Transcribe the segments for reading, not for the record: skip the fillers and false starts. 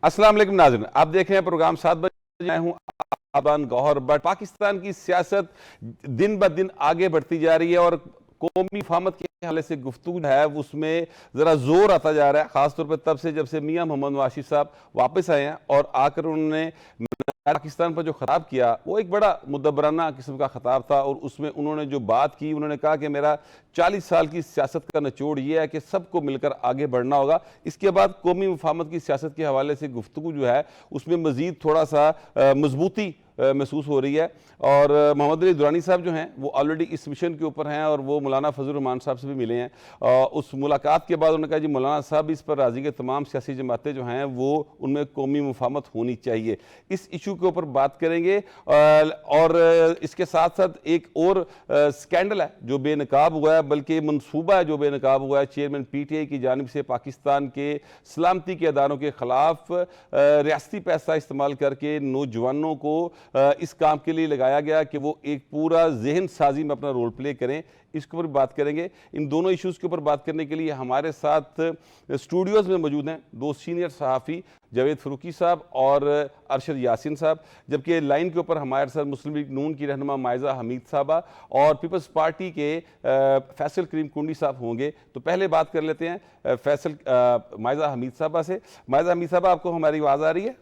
अस्सलाम वालेकुम नाज़रीन, आप देख रहे हैं प्रोग्राम 7 बजे। मैं हूं आबान गौहर बट। पाकिस्तान की सियासत दिन ब दिन आगे बढ़ती जा रही है और कौमी फामत के हवाले से गुफ्तगू है उसमें ज़रा जोर आता जा रहा है, ख़ासतौर पर तब से जब से मियां मोहम्मद नवाज शरीफ साहब वापस आए हैं और आकर उन्होंने पाकिस्तान पर जो खिताब किया वो एक बड़ा मुदब्बराना किस्म का खिताब था। और उसमें उन्होंने जो बात की, उन्होंने कहा कि मेरा 40 साल की सियासत का निचोड़ ये है कि सबको मिलकर आगे बढ़ना होगा। इसके बाद कौमी मुफाहमत की सियासत के हवाले से गुफ्तगू जो है उसमें मज़ीद थोड़ा सा मजबूती महसूस हो रही है। और मोहम्मद अली दुरानी साहब जो हैं वो ऑलरेडी इस मिशन के ऊपर हैं और वो मौलाना फजल रहमान साहब से भी मिले हैं। उस मुलाकात के बाद उन्होंने कहा जी मौलाना साहब इस पर राजी के तमाम सियासी जमातें जो हैं वो उनमें कौमी मुफाहमत होनी चाहिए। इस इशू के ऊपर बात करेंगे। और इसके साथ साथ एक और स्कैंडल है जो बेनकाब हुआ है, बल्कि मनसूबा है जो बेनकाब हुआ है चेयरमैन PTI की जानिब से पाकिस्तान के सलामती के अदारों के खिलाफ रियासती पैसा इस्तेमाल करके नौजवानों को इस काम के लिए लगाया गया कि वो एक पूरा जहन साजी में अपना रोल प्ले करें। इसके ऊपर बात करेंगे। इन दोनों इश्यूज़ के ऊपर बात करने के लिए हमारे साथ स्टूडियोज़ में मौजूद हैं दो सीनियर सहाफ़ी, जावेद फ़रूकी साहब और अरशद यासिन साहब, जबकि लाइन के ऊपर हमारे साथ मुस्लिम लीग नून की रहनुमा मायज़ा हमीद साहबा और पीपल्स पार्टी के फैसल करीम कुंडी साहब होंगे। तो पहले बात कर लेते हैं मायज़ा हमीद साहबा से। मायज़ा हमीद साहबा, आपको हमारी आवाज़ आ रही है?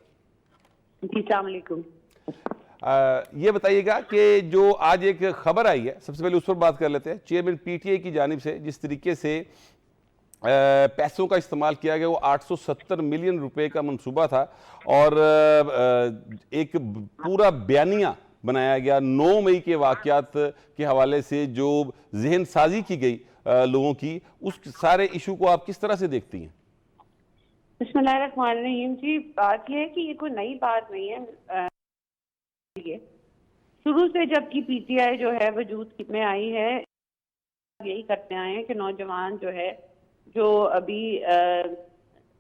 जी, अस्सलाम वालेकुम। ये बताइएगा कि जो आज एक खबर आई है, सबसे पहले उस पर बात कर लेते हैं। चेयरमैन PTI की जानिब से जिस तरीके से पैसों का इस्तेमाल किया गया वो 870 मिलियन रुपए का मंसूबा था और एक पूरा बयानिया बनाया गया 9 मई के वाक़यात के हवाले से जो जहन साजी की गई लोगों की, उस सारे इशू को आप किस तरह से देखती हैं? बिस्मिल्लाहिर्रहमानिर्रहीम जी, बात यह है कि ये कोई नई बात नहीं है। शुरू से जबकि PTI जो है वजूद में आई है, यही करते आए हैं कि नौजवान जो है जो अभी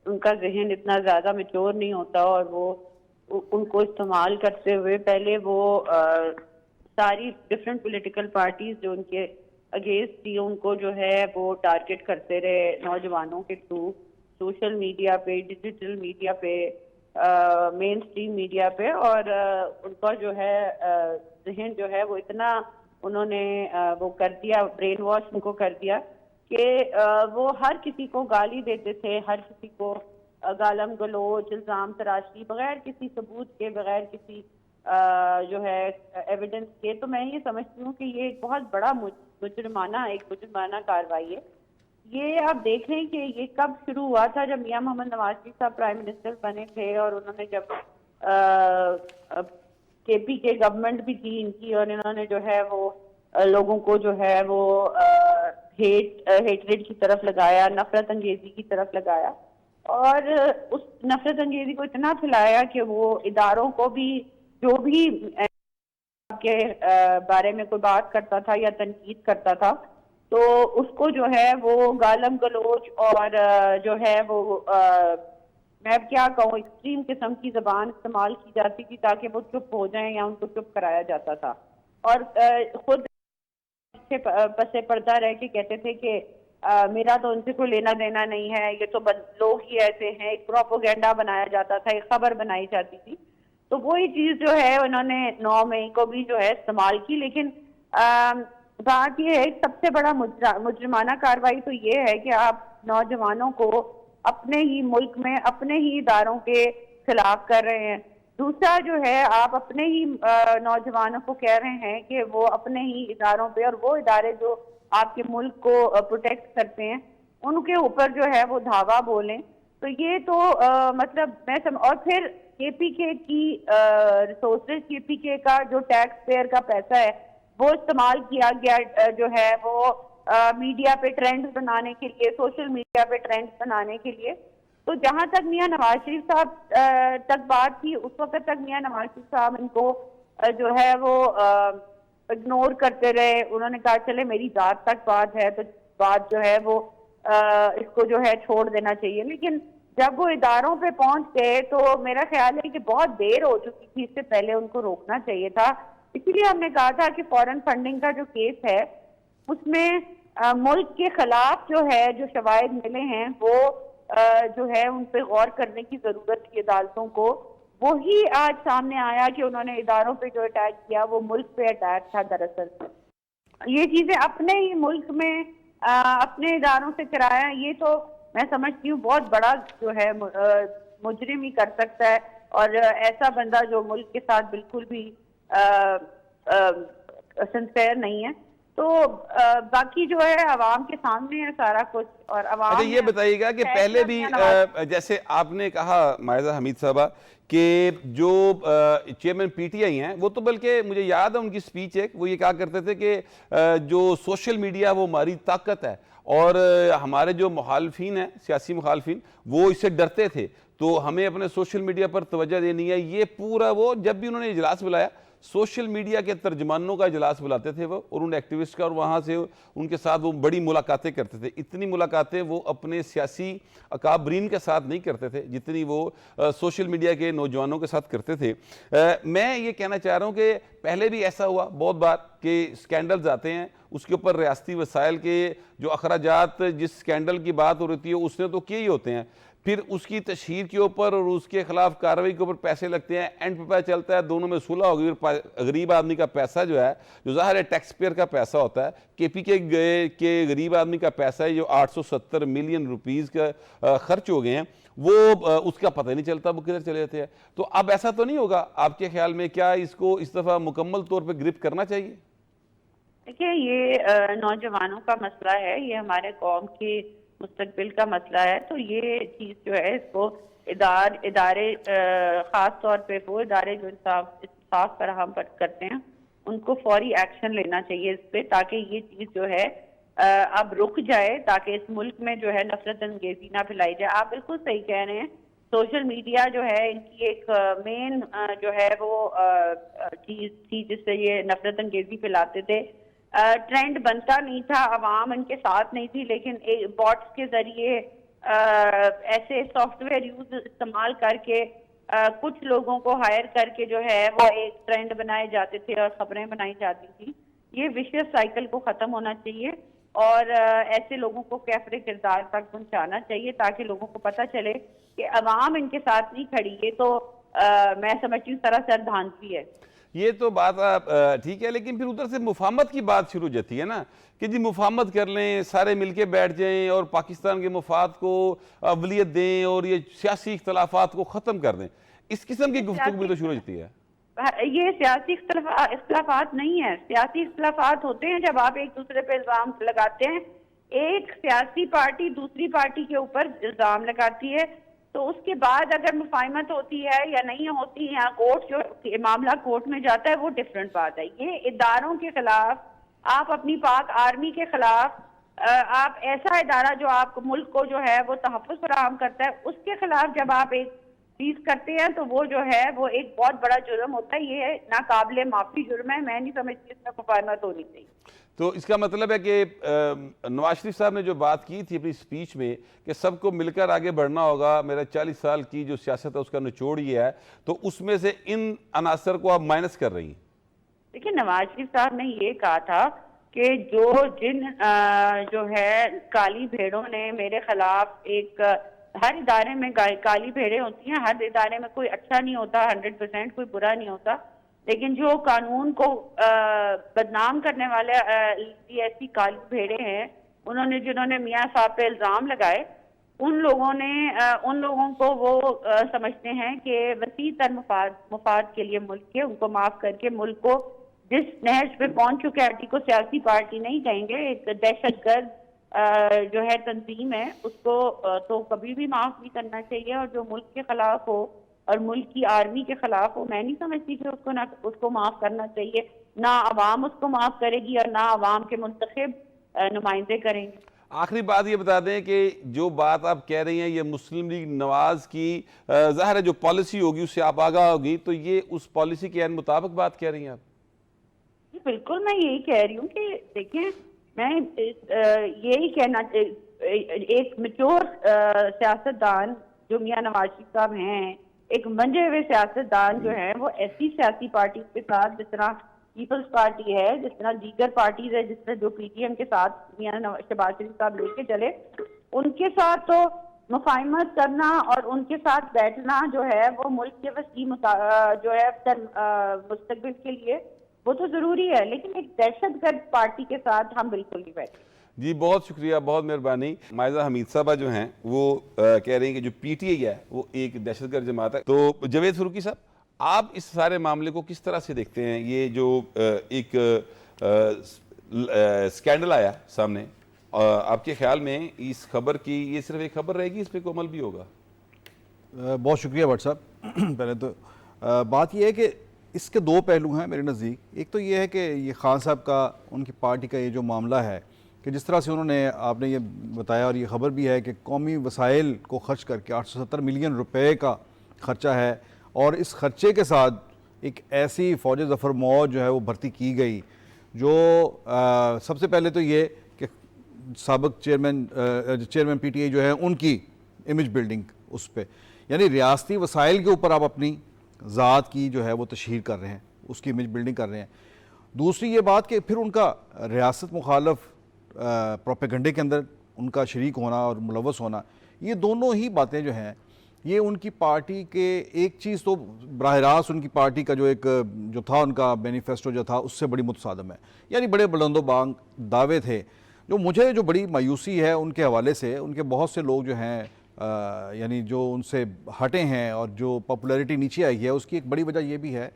उनका जहन इतना ज़्यादा मैच्योर नहीं होता और वो उनको इस्तेमाल करते हुए पहले वो सारी डिफरेंट पॉलिटिकल पार्टीज जो उनके अगेंस्ट थी उनको जो है वो टारगेट करते रहे नौजवानों के थ्रू, सोशल मीडिया पे, डिजिटल मीडिया पे, मेन स्ट्रीम मीडिया पे। और उनका जो है जहन जो है वो इतना उन्होंने वो कर दिया, ब्रेन वॉश उनको कर दिया कि वो हर किसी को गाली देते थे, हर किसी को गालम गलोच, इल्ज़ाम तराशी, बगैर किसी सबूत के, बगैर किसी जो है एविडेंस के। तो मैं ये समझती हूँ कि ये एक बहुत बड़ा मुजरिमाना कार्रवाई है। ये आप देख रहे हैं कि ये कब शुरू हुआ था, जब मियां मोहम्मद नवाज शरीफ साहब प्राइम मिनिस्टर बने थे और उन्होंने जब KP के गवर्नमेंट भी थी इनकी और इन्होंने जो है वो लोगों को जो है वो हेटरेट की तरफ लगाया, नफरत अंगेजी की तरफ लगाया और उस नफरत अंगेजी को इतना फैलाया कि वो इदारों को भी जो भी के बारे में कोई बात करता था या तनकीद करता था तो उसको जो है वो गालम गलोच और जो है वो मैं अब क्या कहूँ, एक्सट्रीम किस्म की जबान इस्तेमाल की जाती थी ताकि वो चुप हो जाएं या उनको चुप कराया जाता था। और खुद पसे पर्दा रह के कहते थे कि मेरा तो उनसे कोई लेना देना नहीं है, ये तो लोग ही ऐसे हैं। एक प्रोपोगेंडा बनाया जाता था, एक खबर बनाई जाती थी। तो वही चीज जो है उन्होंने 9 मई को भी जो है इस्तेमाल की। लेकिन बात यह है, सबसे बड़ा मुजरिमाना कार्रवाई तो ये है कि आप नौजवानों को अपने ही मुल्क में अपने ही इदारों के खिलाफ कर रहे हैं। दूसरा जो है, आप अपने ही नौजवानों को कह रहे हैं कि वो अपने ही इदारों पे, और वो इदारे जो आपके मुल्क को प्रोटेक्ट करते हैं उनके ऊपर जो है वो धावा बोलें। तो ये तो मतलब और फिर KPK की रिसोर्सेज, KPK का जो टैक्स पेयर का पैसा है वो इस्तेमाल किया गया जो है वो मीडिया पे ट्रेंड बनाने के लिए, सोशल मीडिया पे ट्रेंड बनाने के लिए। तो जहां तक मियां नवाज शरीफ साहब तक बात थी, उस वक्त तक मियां नवाज शरीफ साहब इनको जो है वो इग्नोर करते रहे। उन्होंने कहा चले मेरी जात तक बात है तो बात जो है वो इसको जो है छोड़ देना चाहिए। लेकिन जब वो इदारों पे पहुंच गए तो मेरा ख्याल है कि बहुत देर हो चुकी थी, इससे पहले उनको रोकना चाहिए था। इसीलिए हमने कहा था कि फॉरेन फंडिंग का जो केस है उसमें मुल्क के खिलाफ जो है जो शवाहिद मिले हैं वो जो है उन पे गौर करने की जरूरत थी अदालतों को, वही आज सामने आया कि उन्होंने इदारों पे जो अटैक किया वो मुल्क पे अटैक था दरअसल। ये चीजें अपने ही मुल्क में अपने इदारों से कराया, ये तो मैं समझती हूँ बहुत बड़ा जो है मुजरिम ही कर सकता है, और ऐसा बंदा जो मुल्क के साथ बिल्कुल भी सिंसेयर नहीं है। तो बाकी जो है अवाम के सामने है सारा कुछ, और अवाम अच्छा ये बताइएगा कि पहले भी जैसे आपने कहा मायजा हमीद साहबा कि जो चेयरमैन पीटीआई हैं वो तो, बल्कि मुझे याद है उनकी स्पीच एक, वो ये कहा करते थे कि जो सोशल मीडिया वो हमारी ताकत है, और हमारे जो मुखालफिन हैं, सियासी मुखालफिन, वो इससे डरते थे, तो हमें अपने सोशल मीडिया पर तवज्जो देनी है। ये पूरा वो जब भी उन्होंने इजलास बुलाया, सोशल मीडिया के तर्जमानों का इजलास बुलाते थे वो, और उन एक्टिविस्ट का, और वहाँ से उनके साथ वो बड़ी मुलाकातें करते थे। इतनी मुलाकातें वो अपने सियासी अकाबरीन के साथ नहीं करते थे जितनी वो सोशल मीडिया के नौजवानों के साथ करते थे। मैं ये कहना चाह रहा हूँ कि पहले भी ऐसा हुआ बहुत बार कि स्कैंडल्स आते हैं, उसके ऊपर रियासती वसाइल के जो अखराजात, जिस स्कैंडल की बात हो रही है उसने तो किए ही होते हैं, फिर उसकी तशहीर के ऊपर और उसके खिलाफ कार्रवाई के ऊपर पैसे लगते हैं, एंड पे पता चलता है दोनों में सुलह होगी, गरीब आदमी का पैसा जो है, जो ज़ाहिर है टैक्स पेयर का पैसा होता है, केपी के गरीब आदमी का पैसा है जो 870 मिलियन रुपीज़ का खर्च हो गए हैं, वो उसका पता ही नहीं चलता वो किधर चले जाते हैं। तो अब ऐसा तो नहीं होगा आपके ख्याल में? क्या इसको इस दफ़ा मुकम्मल तौर पर गिरफ्त करना चाहिए? देखिए, ये नौजवानों का मसला है, ये हमारे कौम की मुस्तकबिल का मसला है, तो ये चीज जो है इसको इदारे खास तौर पे वो इदारे जो इंसाफ फराहम करते हैं उनको फौरी एक्शन लेना चाहिए इस पे, ताकि ये चीज जो है अब रुक जाए, ताकि इस मुल्क में जो है नफरत अंगेजी ना फैलाई जाए। आप बिल्कुल सही कह रहे हैं, सोशल मीडिया जो है इनकी एक मेन जो है वो चीज थी जिससे ये नफरत अंगेजी फैलाते थे। ट्रेंड बनता नहीं था, अवाम इनके साथ नहीं थी, लेकिन बॉट्स के जरिए ऐसे सॉफ्टवेयर इस्तेमाल करके कुछ लोगों को हायर करके जो है वो एक ट्रेंड बनाए जाते थे और खबरें बनाई जाती थी। ये विशियस साइकिल को खत्म होना चाहिए, और ऐसे लोगों को कैफरे किरदार तक पहुंचाना चाहिए, ताकि लोगों को पता चले कि अवाम इनके साथ नहीं खड़ी है। तो मैं समझती हूँ सरासर धांधली है। ये तो बात ठीक है, लेकिन फिर उधर से मुफाहमत की बात शुरू हो जाती है ना कि जी मुफाहमत कर लें, सारे मिलके बैठ जाएं और पाकिस्तान के मुफाद को अवलियत दें और ये सियासी इख्तलाफात को ख़त्म कर दें। इस किस्म की गुफ्तगू भी तो शुरू हो जाती है। ये सियासी इख्तलाफात नहीं है। सियासी इख्तलाफात होते हैं जब आप एक दूसरे पे इल्जाम लगाते हैं, एक सियासी पार्टी दूसरी पार्टी के ऊपर इल्जाम लगाती है, तो उसके बाद अगर मुफाहमत होती है या नहीं होती, या कोर्ट जो मामला कोर्ट में जाता है, वो डिफरेंट बात है। ये इदारों के खिलाफ, आप अपनी पाक आर्मी के खिलाफ, आप ऐसा इदारा जो आप मुल्क को जो है वो तहफ़्फ़ुज़ फराहम करता है, उसके खिलाफ जब आप एक चीज करते हैं तो वो जो है वो एक बहुत बड़ा जुर्म होता है। ये नाकाबिले माफी जुर्म है। मैं नहीं समझती इसमें मुफाहमत होनी चाहिए। तो इसका मतलब है कि नवाज शरीफ साहब ने जो बात की थी अपनी स्पीच में कि सबको मिलकर आगे बढ़ना होगा, मेरा 40 साल की जो सियासत है उसका निचोड़ ये है, तो उसमें से इन अनासर को आप माइनस कर रही हैं। देखिए, नवाज शरीफ साहब ने ये कहा था कि जो है काली भेड़ों ने मेरे खिलाफ हर इदारे में काली भेड़ें होती हैं, हर इदारे में कोई अच्छा नहीं होता, 100% कोई बुरा नहीं होता, लेकिन जो कानून को बदनाम करने वाले ऐसी काली भेड़ें हैं, जिन्होंने मियां साहब पे इल्जाम लगाए, उन लोगों को वो समझते हैं कि वसी तर मुफाद के लिए मुल्क के, उनको माफ करके मुल्क को जिस नहज पे पहुंच चुके पार्टी को सियासी पार्टी नहीं कहेंगे, एक दहशतगर्द जो है तंजीम है, उसको तो कभी भी माफ नहीं करना चाहिए। और जो मुल्क के खिलाफ हो और मुल्क की आर्मी के खिलाफ हो, मैं नहीं समझती कि उसको माफ करना चाहिए। ना अवाम उसको माफ करेगी और ना अवाम के मुंतखब नुमाइंदे करेंगे। आखिरी बात ये बता दें कि जो बात आप कह रही हैं ये मुस्लिम लीग नवाज की ज़ाहिर है जो पॉलिसी होगी उससे आप आगाह होगी, तो ये उस पॉलिसी के मुताबिक बात कह रही हैं आप? बिल्कुल, मैं यही कह रही हूँ कि देखिए, मैं यही कहना, एक मैच्योर सियासतदान जो मियां नवाज शरीफ साहब हैं, एक मंजे हुए सियासतदान जो है, वो ऐसी सियासी पार्टी के साथ, जिस तरह पीपल्स पार्टी है, जिस तरह दीगर पार्टीज है, जिस तरह जो पीटीएम के साथ मियां शहबाज शरीफ साहब लेके चले, उनके साथ तो मुफाहिमत करना और उनके साथ बैठना जो है वो मुल्क के वसी जो है मुस्तकबिल के लिए वो तो जरूरी है, लेकिन एक दहशतगर्द पार्टी के साथ हम बिल्कुल नहीं बैठे। जी बहुत शुक्रिया, बहुत मेहरबानी। मायजा हमीद साहबा जो हैं वो कह रही हैं कि जो पीटीआई है वो एक दहशतगर्द जमात है। तो जावेद फरूकी साहब, आप इस सारे मामले को किस तरह से देखते हैं? ये जो एक स्कैंडल आया सामने, आपके ख्याल में इस खबर की ये सिर्फ एक खबर रहेगी, इस पर कोई अमल भी होगा? बहुत शुक्रिया भट्ट साहब। पहले तो बात यह है कि इसके दो पहलू हैं मेरे नज़दीक। एक तो ये है कि ये खान साहब का, उनकी पार्टी का ये जो मामला है कि जिस तरह से उन्होंने, आपने ये बताया और ये ख़बर भी है कि कौमी वसाइल को खर्च करके 870 मिलियन रुपए का ख़र्चा है, और इस खर्चे के साथ एक ऐसी फ़ौज ज़फ़र मौज जो है वो भर्ती की गई जो सबसे पहले तो ये कि साबिक़ चेयरमैन पीटीआई जो है उनकी इमेज बिल्डिंग उस पर, यानी रियासती वसाइल के ऊपर आप अपनी ज़ात की जो है वो तशहीर कर रहे हैं, उसकी इमेज बिल्डिंग कर रहे हैं। दूसरी ये बात कि फिर उनका रियासत मुखालफ प्रोपेगंडे के अंदर उनका शरीक होना और मुलव्वस होना, ये दोनों ही बातें जो हैं ये उनकी पार्टी के, एक चीज़ तो बराह रास्त उनकी पार्टी का जो था उनका मैनिफेस्टो जो था उससे बड़ी मुतसादम है। यानी बड़े बुलंदोबांग दावे थे। जो बड़ी मायूसी है उनके हवाले से, उनके बहुत से लोग जो हैं यानी जो उनसे हटे हैं और जो पॉपुलैरिटी नीचे आई है, उसकी एक बड़ी वजह यह भी है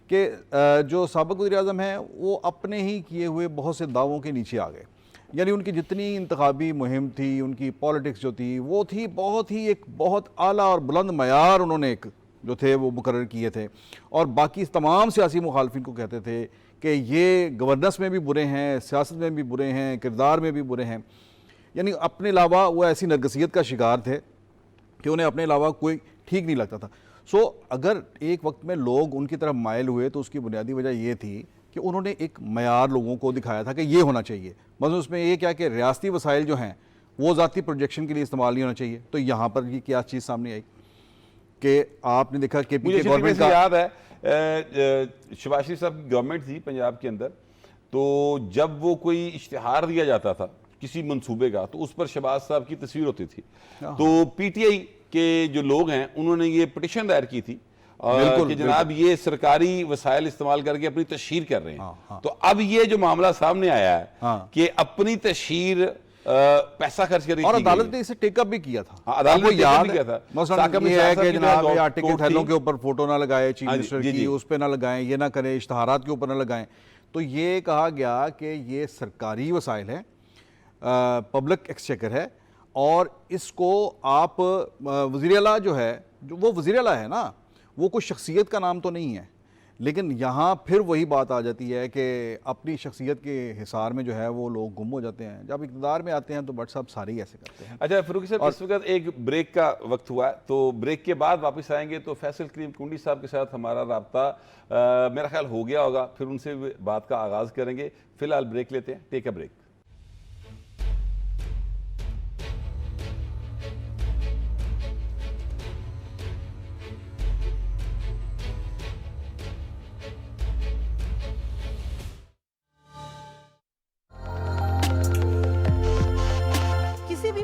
कि जो साबिक़ वज़ीर-ए-आज़म हैं वो अपने ही किए हुए बहुत से दावों के नीचे आ गए। यानी उनकी जितनी इंतखाबी मुहिम थी, उनकी पॉलिटिक्स जो थी वो थी एक बहुत आला और बुलंद मयार उन्होंने एक जो थे वो मुकर्रर किए थे, और बाकी तमाम सियासी मुखालफिन को कहते थे कि ये गवर्नेंस में भी बुरे हैं, सियासत में भी बुरे हैं, किरदार में भी बुरे हैं। यानी अपने अलावा वो ऐसी नरगसियत का शिकार थे कि उन्हें अपने अलावा कोई ठीक नहीं लगता था। सो अगर एक वक्त में लोग उनकी तरफ मायल हुए तो उसकी बुनियादी वजह ये थी कि उन्होंने एक मयार लोगों को दिखाया था कि ये होना चाहिए। मतलब उसमें ये क्या कि रियासती वसाइल जो हैं वो ज़ाती प्रोजेक्शन के लिए इस्तेमाल नहीं होना चाहिए। तो यहाँ पर ये क्या चीज़ सामने आई कि आपने देखा कि गवर्नमेंट का याद है, शहबाज शरीफ साहब की गवर्नमेंट थी पंजाब के अंदर, तो जब वो कोई इश्तिहार दिया जाता था किसी मंसूबे का तो उस पर शहबाज साहब की तस्वीर होती थी। तो पीटीआई के जो लोग हैं उन्होंने ये पिटीशन दायर की थी कि जनाब ये सरकारी वसाइल इस्तेमाल करके अपनी तशहीर कर रहे हैं। तो अब ये जो मामला सामने आया है कि अपनी तशहीर पैसा खर्च करके, और अदालत ने इसे टेकअप भी किया था। अदालत ने टेकअप भी किया था। मसलन ये है कि जनाब ये आर्टिकल थैलों के ऊपर फोटो ना लगाए चीफ मिनिस्टर की, उस पर ना लगाएं, ये ना करें, इश्तहारात के ऊपर ना लगाएं। तो ये कहा गया कि ये सरकारी वसाइल है, पब्लिक एक्सचेकर है, और इसको आप वज़ीर आला जो है, जो वो वज़ीर आला है ना, वो कोई शख्सियत का नाम तो नहीं है। लेकिन यहाँ फिर वही बात आ जाती है कि अपनी शख्सियत के हिसार में जो है वो लोग गुम हो जाते हैं। जब इक़्तिदार में आते हैं तो भट्ट साहब सारे ही ऐसे करते हैं। अच्छा फरूकी साहब, इस वक्त एक ब्रेक का वक्त हुआ है, तो ब्रेक के बाद वापस आएंगे तो फैसल करीम कुंडी साहब के साथ हमारा रब्ता मेरा ख्याल हो गया होगा, फिर उनसे बात का आगाज़ करेंगे। फिलहाल ब्रेक लेते हैं, टेक अ ब्रेक।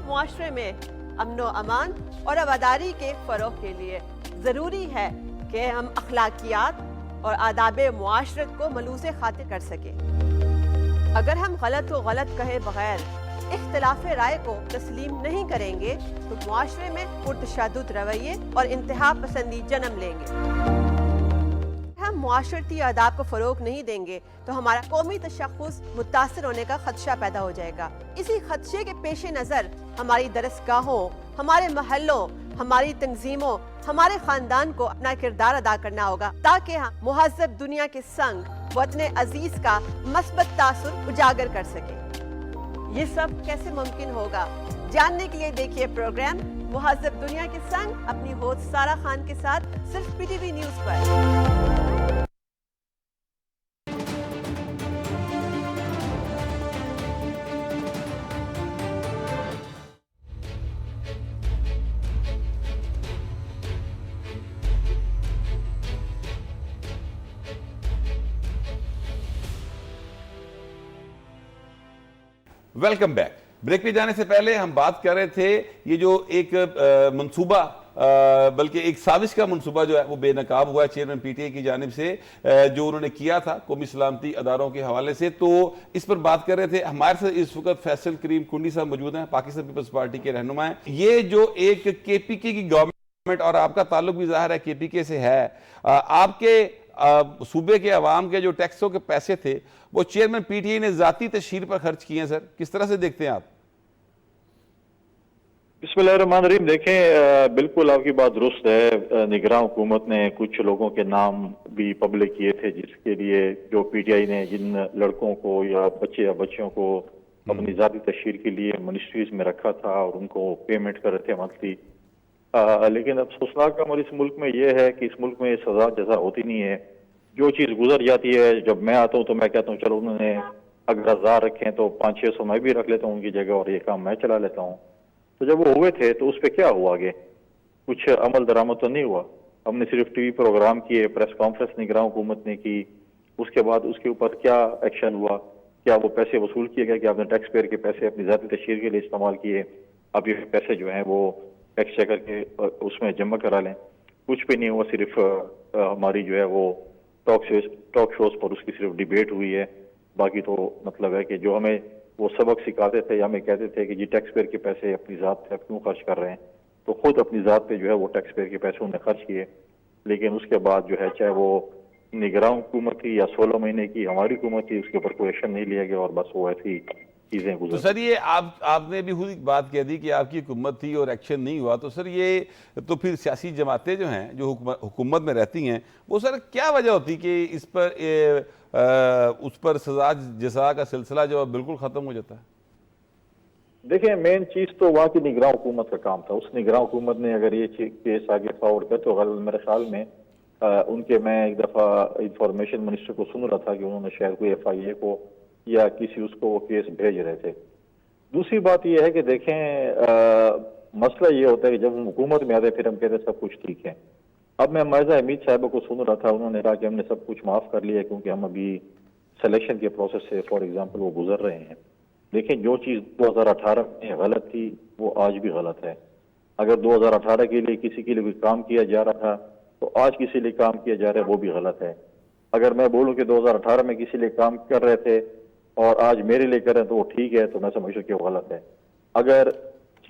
मुआशरे में अमनो अमान और आबादारी के फ़रोग़ के लिए ज़रूरी है कि हम अखलाकियात और आदाब मुआशरत को मलूज़ खातिर कर सकें। अगर हम गलत को गलत कहे बगैर इख्तिलाफ राय को तस्लीम नहीं करेंगे तो मुआशरे में पुरतशद्दुद रवैये और इंतहा पसंदी जन्म लेंगे। हम मुआशरती आदाब को फ़रोग़ नहीं देंगे तो हमारा कौमी तशख़्ख़ुस मुतासर होने का खदशा पैदा हो जाएगा। इसी खदशे के पेश नज़र हमारी दरसगाहों, हमारे महलों, हमारी तंजीमों, हमारे ख़ानदान को अपना किरदार अदा करना होगा ताकि हम मुहज़्ज़ब दुनिया के संग वतन अजीज़ का मस्बत तासुर उजागर कर सकें। ये सब कैसे मुमकिन होगा, जानने के लिए देखिए प्रोग्राम मुहज़्ज़ब दुनिया के संग अपनी होस्ट सारा खान के साथ सिर्फ पीटीवी न्यूज़ पर। Welcome back. ब्रेक पे जाने से पहले हम बात कर रहे थे ये जो एक मंसूबा बल्कि एक साजिश का मंसूबा जो है वो बेनकाब हुआ चेयरमैन पीटीआई की जानिब से जो उन्होंने किया था कौमी सलामती अदारों के हवाले से। तो इस पर बात कर रहे थे। हमारे साथ इस वक्त फैसल करीम कुंडी साहब मौजूद हैं, पाकिस्तान पीपल्स पार्टी के रहनुमा हैं। ये जो एक केपीके की गवर्नमेंट और आपका ताल्लुक भी जाहिर है केपीके से है, आपके सूबे के अवाम के जो टैक्सों के पैसे थे वो चेयरमैन पीटीआई ने जाती तशहीर पर खर्च किए हैं। सर, किस तरह से देखते हैं आप? बिस्मिल्लाहिर्रहमानिर्रहीम। देखें, बिल्कुल आपकी बात दुरुस्त है। निगरान हुकूमत ने कुछ लोगों के नाम भी पब्लिक किए थे जिसके लिए जो पीटीआई ने जिन लड़कों को या बच्चे या बच्चियों को अपनी जाती तशहीर के लिए मिनिस्ट्रीज में रखा था और उनको पेमेंट कर रहे थे मंथली। लेकिन अफसोसनाक अमर इस मुल्क में यह है कि इस मुल्क में सजा जजा होती नहीं है। जो चीज़ गुजर जाती है, जब मैं आता हूँ तो मैं कहता हूँ चलो उन्होंने अगर 1000 रखे तो 500-600 मैं भी रख लेता हूँ उनकी जगह और ये काम मैं चला लेता हूँ। तो जब वो हुए थे तो उस पर क्या हुआ, आगे कुछ अमल दरामद तो नहीं हुआ। हमने सिर्फ टीवी प्रोग्राम किए, प्रेस कॉन्फ्रेंस निगरान हुकूमत ने की, उसके बाद उसके ऊपर क्या एक्शन हुआ? क्या वो पैसे वसूल किए गए कि आपने टैक्स पेयर के पैसे अपनी जाती तशहीर के लिए इस्तेमाल किए, अब ये पैसे जो हैं वो टैक्स चेकर के उसमें जमा करा लें? कुछ भी नहीं हुआ। सिर्फ हमारी जो है वो टॉक शोज पर उसकी सिर्फ डिबेट हुई है। बाकी तो मतलब है कि जो हमें वो सबक सिखाते थे या हमें कहते थे कि जी टैक्स पेयर के पैसे अपनी ज़ात पे क्यों खर्च कर रहे हैं, तो खुद अपनी ज़ात पे जो है वो टैक्स पेयर के पैसे उन्हें खर्च किए। लेकिन उसके बाद जो है चाहे वो निगरान हुकूमत थी या 16 महीने की हमारी हुकूमत थी, उसके ऊपर कोई एक्शन नहीं लिया गया और बस वो ऐसी चीज़ें तो गुजर। सर ये आपने भी खुद बात कह दी कि आपकी हुकूमत थी और एक्शन नहीं हुआ। तो सर ये तो फिर सियासी जमातें जो हैं जो हुकूमत में रहती हैं वो सर क्या वजह होती कि इस पर उस पर सजा जजा का सिलसिला जो बिल्कुल खत्म हो जाता है? देखिए, मेन चीज तो वहाँ की निगरान हुकूमत का काम था। उस निगरान हुकूमत ने अगर ये केस आगे फॉरवर्ड कर तो मेरे ख्याल में उनके, मैं एक दफा इंफॉर्मेशन मिनिस्टर को सुन रहा था कि उन्होंने शायद कोई FIA को या किसी उसको वो केस भेज रहे थे। दूसरी बात यह है कि देखें, मसला ये होता है कि जब हम हुकूमत में आते फिर हम कहते सब कुछ ठीक है। अब मैं मर्जा हमीद साहब को सुन रहा था, उन्होंने कहा कि हमने सब कुछ माफ कर लिया क्योंकि हम अभी सिलेक्शन के प्रोसेस से फॉर एग्जांपल वो गुजर रहे हैं। लेकिन जो चीज़ 2018 में गलत थी वो आज भी गलत है। अगर 2018 के लिए किसी के लिए कोई काम किया जा रहा था तो आज किसी लिए काम किया जा रहा है वो भी गलत है। अगर मैं बोलूं कि 2018 में किसी लिए काम कर रहे थे और आज मेरे लिए कर रहे हैं तो वो ठीक है, तो मैं समझता हूँ कि वो गलत है। अगर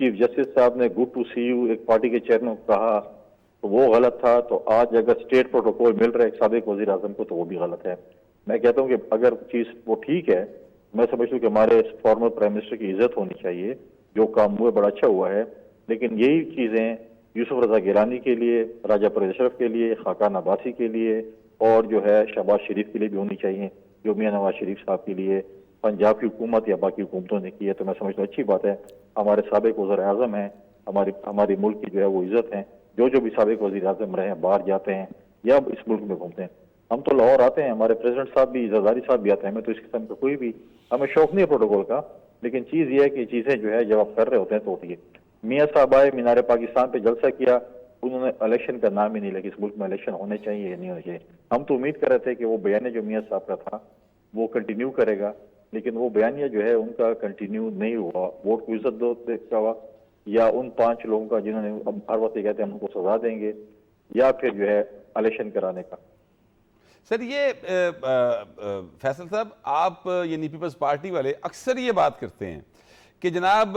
चीफ जस्टिस साहब ने गुड टू सी यू एक पार्टी के चेयरमैन को कहा तो वो गलत था, तो आज अगर स्टेट प्रोटोकॉल मिल रहा है एक साबिक वज़ीर आज़म को तो वो भी गलत है। मैं कहता हूँ कि अगर चीज़ वो ठीक है, मैं समझता हूँ कि हमारे फॉर्मर प्राइम मिनिस्टर की इज्जत होनी चाहिए। जो काम हुआ बड़ा अच्छा हुआ है, लेकिन यही चीज़ें यूसुफ रजा गिलानी के लिए, राजा परवेज़ अशरफ के लिए, खाकान अब्बासी के लिए और जो है शहबाज शरीफ के लिए भी होनी चाहिए, जो मियां नवाज शरीफ साहब के लिए पंजाब की हुकूमत या बाकी हुकूमतों ने की है। तो मैं समझता हूँ अच्छी बात है। हमारे साबिक वज़ीर आज़म हैं, हमारी मुल्क की जो है वो इज्जत है। जो भी साबिक वज़ीर आज़म रहे हैं बाहर जाते हैं या इस मुल्क में घूमते हैं। हम तो लाहौर आते हैं, हमारे प्रेसिडेंट साहब भी, जरदारी साहब भी आते हैं। मैं तो इस किस्म का कोई भी, हमें शौक नहीं है प्रोटोकॉल का, लेकिन चीज़ ये है कि चीज़ें जो है जब आप कर रहे होते हैं तो होती है। मियाँ साहब आए, मीनार पाकिस्तान पे जलसा किया, उन्होंने इलेक्शन का नाम ही नहीं लिया। इस मुल्क में इलेक्शन होने चाहिए या नहीं होने चाहिए। हम तो उम्मीद कर रहे थे कि वो बयान जो मियाँ साहब का था वो कंटिन्यू करेगा, लेकिन वो बयानिया जो है उनका कंटिन्यू नहीं हुआ। वोट को इज्जत दो का हुआ, या उन 5 लोगों का जिन्होंने अब हर वक्त कहते हैं हम उनको सजा देंगे, या फिर जो है इलेक्शन कराने का। सर ये फैसल साहब, आप यानी पीपल्स पार्टी वाले अक्सर ये बात करते हैं कि जनाब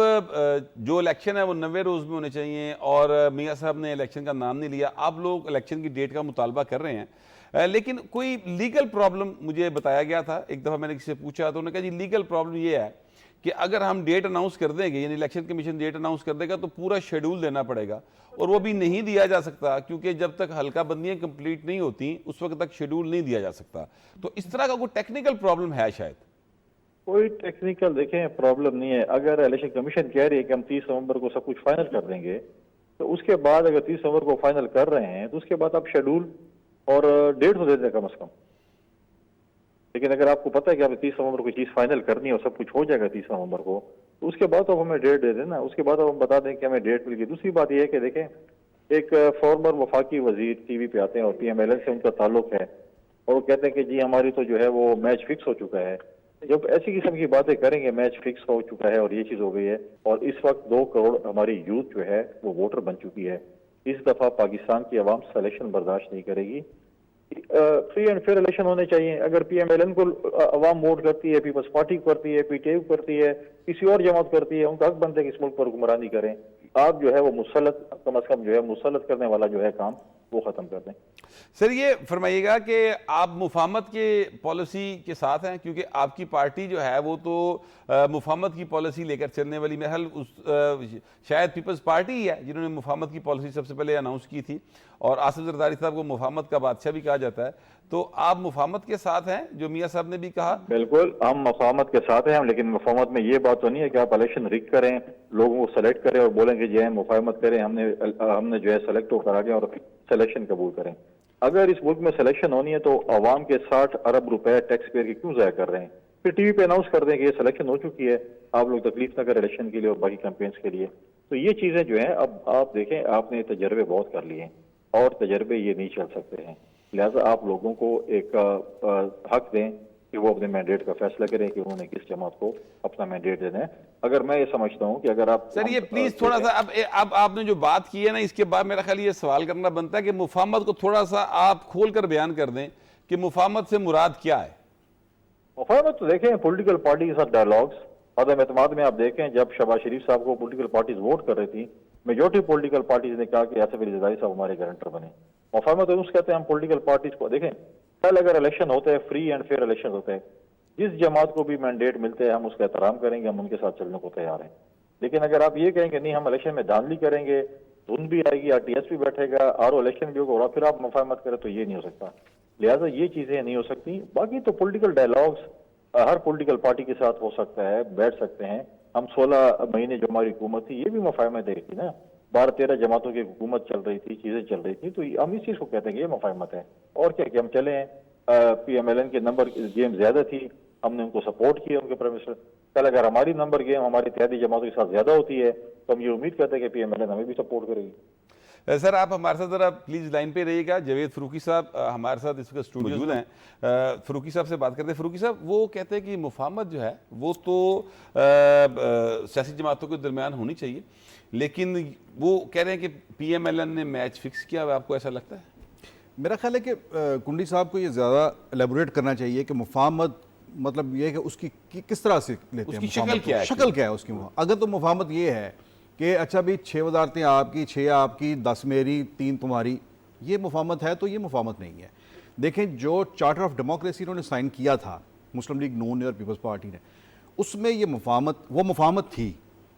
जो इलेक्शन है वो 90 रोज़ में होने चाहिए और मियाँ साहब ने इलेक्शन का नाम नहीं लिया। आप लोग इलेक्शन की डेट का मुतालबा कर रहे हैं, लेकिन कोई लीगल प्रॉब्लम मुझे बताया गया था। एक दफ़ा मैंने किसी से पूछा तो उन्होंने कहा जी लीगल प्रॉब्लम ये है कि अगर हम डेट अनाउंस कर देंगे, यानी इलेक्शन कमीशन डेट अनाउंस कर देगा तो पूरा शेड्यूल देना पड़ेगा, और वो भी नहीं दिया जा सकता क्योंकि जब तक हल्का बंदियाँ कंप्लीट नहीं होती उस वक्त तक शेड्यूल नहीं दिया जा सकता। तो इस तरह का कोई टेक्निकल प्रॉब्लम है शायद? कोई टेक्निकल देखें प्रॉब्लम नहीं है। अगर इलेक्शन कमीशन कह रही है कि हम 30 नवंबर को सब कुछ फाइनल कर देंगे, तो उसके बाद अगर 30 नवंबर को फाइनल कर रहे हैं तो उसके बाद आप शेड्यूल और डेट तो दे दें कम से कम। लेकिन अगर आपको पता है कि आपने 30 नवंबर को चीज़ फाइनल करनी है और सब कुछ हो जाएगा 30 नवंबर को, तो उसके बाद तो हमें डेट दे देना। उसके बाद हम बता दें कि हमें डेट मिल गई। दूसरी बात यह है कि देखें, एक फॉर्मर वफाकी वजीर टीवी पे आते हैं और PMLN से उनका ताल्लुक है और वो कहते हैं कि जी हमारी तो जो है वो मैच फिक्स हो चुका है। जब ऐसी किस्म की बातें करेंगे, मैच फिक्स हो चुका है और ये चीज हो गई है, और इस वक्त 2 करोड़ हमारी यूथ जो है वो वोटर बन चुकी है। इस दफा पाकिस्तान की आवाम सिलेक्शन बर्दाश्त नहीं करेगी। फ्री एंड फेयर इलेक्शन होने चाहिए। अगर PMLN को अवाम वोट करती है, पीपल्स पार्टी को करती है, PTI को करती है, किसी और जमात करती है, उनका हक बनता है कि इस मुल्क पर हुक्मरानी करें। आप जो है वो मुसल्लत, कम अज कम जो है मुसल्लत करने वाला जो है काम वो खत्म कर दें। सर ये फरमाइएगा कि आप मुफाहमत के पॉलिसी के साथ हैं, क्योंकि आपकी पार्टी जो है वो तो मुफाहमत की पॉलिसी लेकर चलने वाली, मेरे ख्याल शायद पीपल्स पार्टी ही है जिन्होंने मुफाहमत की पॉलिसी सबसे पहले अनाउंस की थी, और आसिफ जरदारी साहब को मुफाहमत का बादशाह भी कहा जाता है। तो आप मुफाहमत के साथ हैं, जो मियाँ साहब ने भी कहा? बिल्कुल, हम मुफाहमत के साथ हैं, लेकिन मुफाहमत में ये बात तो नहीं है कि आप इलेक्शन रिग करें, लोगों को सेलेक्ट करें और बोलेंगे जो है मुफाहमत करें, हमने जो है सेलेक्ट होकर आ गया और सिलेक्शन कबूल करें। अगर इस मुल्क में सिलेक्शन होनी है तो अवाम के 60 अरब रुपए टैक्स पेयर के क्यों ज़ाया कर रहे हैं? फिर टीवी पे अनाउंस कर दें कि ये सिलेक्शन हो चुकी है, आप लोग तकलीफ ना करें इलेक्शन के लिए और बाकी कैंपेन्स के लिए। तो ये चीजें जो है, अब आप देखें, आपने तजर्बे बहुत कर लिए हैं और तजर्बे ये नहीं चल सकते हैं। लिहाजा आप लोगों को एक हक दें कि वो अपने मैंडेट का फैसला करें कि उन्होंने किस जमात को अपना मैंडेट देना है। अगर मैं ये समझता हूँ कि अगर आप सर ये प्लीज थोड़ा सा अब आपने जो बात की है ना, इसके बाद मेरा ख्याल ये सवाल करना बनता है कि मुफाहमत को थोड़ा सा आप खोल कर बयान कर दें कि मुफाहमत से मुराद क्या है। मुफाहमत तो देखें, पॉलिटिकल पार्टी के साथ डायलॉग्स, अदम एतमाद में आप देखें, जब शहबाज शरीफ साहब को पॉलिटिकल पार्टीज वोट कर रही थी, मेजोरिटी पॉलिटिकल पार्टीज ने कहा कि आसिफ अली जरदारी साहब हमारे गारंटर बने। मुफाहमत तो उसको कहते हैं, हम पॉलिटिकल पार्टीज को देखें, कल अगर इलेक्शन होते हैं, फ्री एंड फेयर इलेक्शन होते हैं, जिस जमात को भी मैंडेट मिलते हैं हम उसका एहतराम करेंगे, हम उनके साथ चलने को तैयार हैं। लेकिन अगर आप ये कहेंगे नहीं हम इलेक्शन में धांधली करेंगे, धुन भी आएगी, RTS भी बैठेगा, RO इलेक्शन भी होगा और फिर आप मुफाहमत करें, तो ये नहीं हो सकता। लिहाजा ये चीजें नहीं हो सकती। बाकी तो पॉलिटिकल डायलॉग्स हर पॉलिटिकल पार्टी के साथ हो सकता है, बैठ सकते हैं। हम 16 महीने जो हमारी हुकूमत थी, ये भी मुफाहमत है थी ना, 12-13 जमातों की हुकूमत चल रही थी, चीजें चल रही थी, तो हम इस चीज को कहते हैं कि ये मुफाहमत है। और क्या कि हम चले हैं, PMLN के नंबर गेम ज्यादा थी, हमने उनको सपोर्ट किया, उनके प्राइम मिनिस्टर। कल अगर हमारी नंबर गेम हमारी इत्तेहादी जमातों के साथ ज्यादा होती है तो हम ये उम्मीद करते हैं कि PMLN हमें भी सपोर्ट करेगी। सर आप हमारे साथ जरा प्लीज लाइन पे रहिएगा। जावेद फरूकी साहब हमारे साथ इस वक्त स्टूडियो मौजूद हैं। फरूकी साहब से बात करते हैं। फरूकी साहब, वो कहते हैं कि मुफाहमत जो है वो तो सियासी जमातों के दरमियान होनी चाहिए, लेकिन वो कह रहे हैं कि PMLN ने मैच फिक्स किया हुआ। आपको ऐसा लगता है? मेरा ख्याल है कि कुंडी साहब को ये ज़्यादा एलेबोरेट करना चाहिए कि मुफाहमत मतलब ये है कि उसकी किस तरह से लेते हैं, उसकी शक्ल क्या है, शक्ल क्या है उसकी। अगर तो मुफाहमत ये है कि अच्छा भाई 6 वजारतें आपकी, 6 आपकी, 10 मेरी, 3 तुम्हारी, ये मुफाहमत है, तो ये मुफाहमत नहीं है। देखें, जो चार्टर ऑफ डेमोक्रेसी इन्होंने साइन किया था मुस्लिम लीग नून और पीपल्स पार्टी ने, उसमें ये मुफाहमत थी,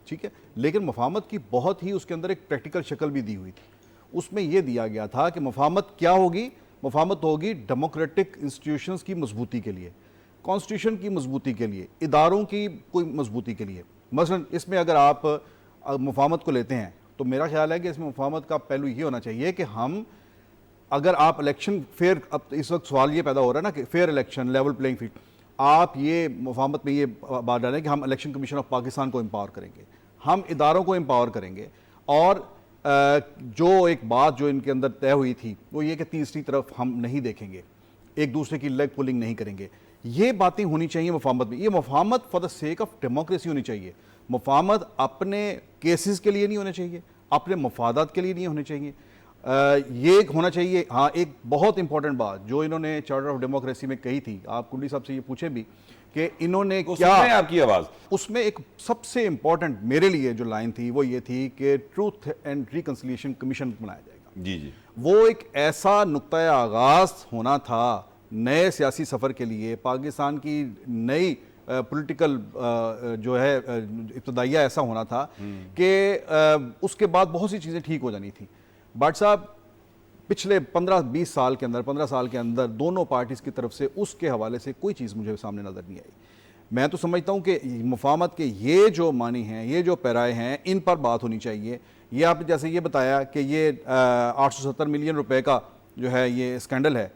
ठीक है, लेकिन मुफाहमत की बहुत ही उसके अंदर एक प्रैक्टिकल शक्ल भी दी हुई थी। उसमें यह दिया गया था कि मुफाहमत क्या होगी, मुफाहमत होगी डेमोक्रेटिक इंस्टीट्यूशंस की मजबूती के लिए, कॉन्स्टिट्यूशन की मजबूती के लिए, इदारों की कोई मजबूती के लिए। मसलन इसमें अगर आप मुफाहमत को लेते हैं तो मेरा ख्याल है कि इसमें मुफाहमत का पहलू ये होना चाहिए कि हम, अगर आप इलेक्शन फेयर, अब इस वक्त सवाल ये पैदा हो रहा है ना कि fair election, level playing field, आप ये मुफाहमत में ये बात डालें कि हम इलेक्शन कमीशन ऑफ पाकिस्तान को एम्पावर करेंगे, हम इदारों को एम्पावर करेंगे, और जो एक बात जो इनके अंदर तय हुई थी वो ये कि तीसरी तरफ हम नहीं देखेंगे, एक दूसरे की लेग पुलिंग नहीं करेंगे। ये बातें होनी चाहिए मुफाहमत में। ये मुफाहमत for the sake of democracy होनी चाहिए। मुफाहमत अपने केसेस के लिए नहीं होने चाहिए, अपने मफादात के लिए नहीं होने चाहिए। ये होना चाहिए। हाँ, एक बहुत इंपॉर्टेंट बात जो इन्होंने चार्टर ऑफ डेमोक्रेसी में कही थी, आप कुंडी साहब से ये पूछे भी कि इन्होंने क्या, आपकी आवाज उसमें एक सबसे इंपॉर्टेंट मेरे लिए जो लाइन थी वो ये थी कि ट्रूथ एंड रिकंसिलिएशन कमीशन बनाया जाएगा। जी जी, वो एक ऐसा नुक्ता आगाज होना था नए सियासी सफ़र के लिए, पाकिस्तान की नई पॉलिटिकल जो है इब्तदाइया ऐसा होना था कि उसके बाद बहुत सी चीज़ें ठीक हो जानी थी। बट साहब, पिछले 15-20 साल के अंदर, 15 साल के अंदर दोनों पार्टीज़ की तरफ से उसके हवाले से कोई चीज़ मुझे सामने नज़र नहीं आई। मैं तो समझता हूँ कि मुफाहमत के ये जो मानी हैं, ये जो पैराए हैं, इन पर बात होनी चाहिए। ये आपने जैसे ये बताया कि ये 870 मिलियन रुपए का जो है ये स्कैंडल है,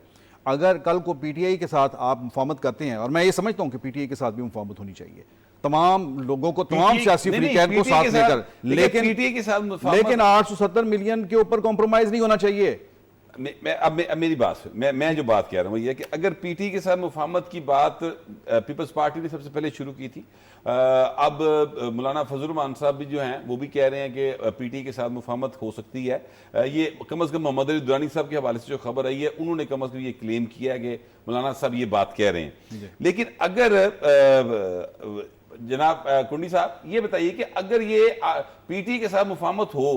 अगर कल को PTI के साथ आप मुफाहमत करते हैं, और मैं ये समझता हूँ कि PTI के साथ भी मुफाहमत होनी चाहिए, तमाम लोगों को, तमाम सियासी फ्रीकैन को साथ लेकर, लेकिन PTI के साथ लेकिन 870 मिलियन के ऊपर कॉम्प्रोमाइज नहीं होना चाहिए। अब मेरी बात सुन, मैं जो बात कह रहा हूँ ये है कि अगर पीटी के साथ मुफाहमत की बात पीपल्स पार्टी ने सबसे पहले शुरू की थी, अब मौलाना फजल रहमान साहब भी जो हैं वो भी कह रहे हैं कि पीटी के साथ मुफाहमत हो सकती है। ये कम से कम मोहम्मद अली दुरानी साहब के हवाले से जो खबर आई है, उन्होंने कम से कम ये क्लेम किया है कि मौलाना साहब ये बात कह रहे हैं। लेकिन अगर जनाब कुंडी साहब ये बताइए कि अगर ये पीटी के साथ मुफाहमत हो,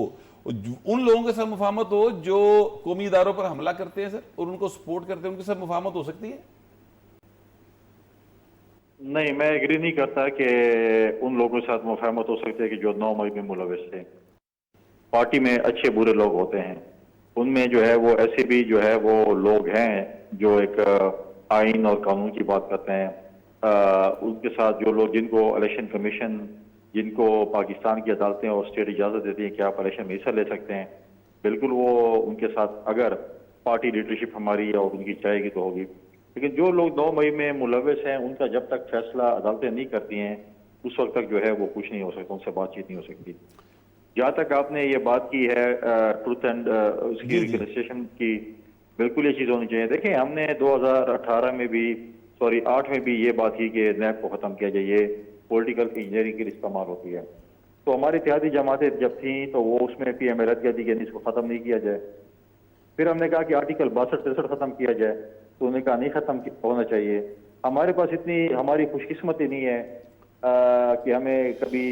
उन लोगों के साथ मुफाहमत हो जो कौमी इदारों पर हमला करते हैं सर और उनको सपोर्ट करते हैं, उनके साथ मुफाहमत हो सकती है? नहीं, मैं एग्री नहीं करता कि उन लोगों के साथ मुफाहमत हो सकती है कि जो 9 मई में मुलविस थे। पार्टी में अच्छे बुरे लोग होते हैं, उनमें जो है वो ऐसे भी जो है वो लोग हैं जो एक आइन और कानून की बात करते हैं। उनके साथ जो लोग, जिनको इलेक्शन कमीशन, जिनको पाकिस्तान की अदालतें और स्टेट इजाज़त देती है कि आप इलेक्शन में हिस्सा ले सकते हैं, बिल्कुल वो उनके साथ अगर पार्टी लीडरशिप हमारी और उनकी चाहेगी तो होगी। लेकिन जो लोग 9 मई में मुलविस हैं, उनका जब तक फैसला अदालतें नहीं करती हैं उस वक्त तक जो है वो कुछ नहीं हो सकता, उनसे बातचीत नहीं हो सकती। जहाँ तक आपने ये बात की है ट्रूथ एंड उसकी रिकन्सिलिएशन की, बिल्कुल ये चीज़ होनी चाहिए। देखें, हमने 2018 में भी 8 में भी ये बात की कि नैब को ख़त्म किया जाए, ये पॉलिटिकल इंजीनियरिंग के लिए इस्तेमाल होती है। तो हमारी इत्तेहादी जमातें जब थी तो वो उसमें पीएम रद्द कर दी कि इसको ख़त्म नहीं किया जाए। फिर हमने कहा कि आर्टिकल 62-63 ख़त्म किया जाए, तो उन्होंने कहा नहीं ख़त्म होना चाहिए। हमारे पास इतनी हमारी खुशकिस्मती नहीं है कि हमें कभी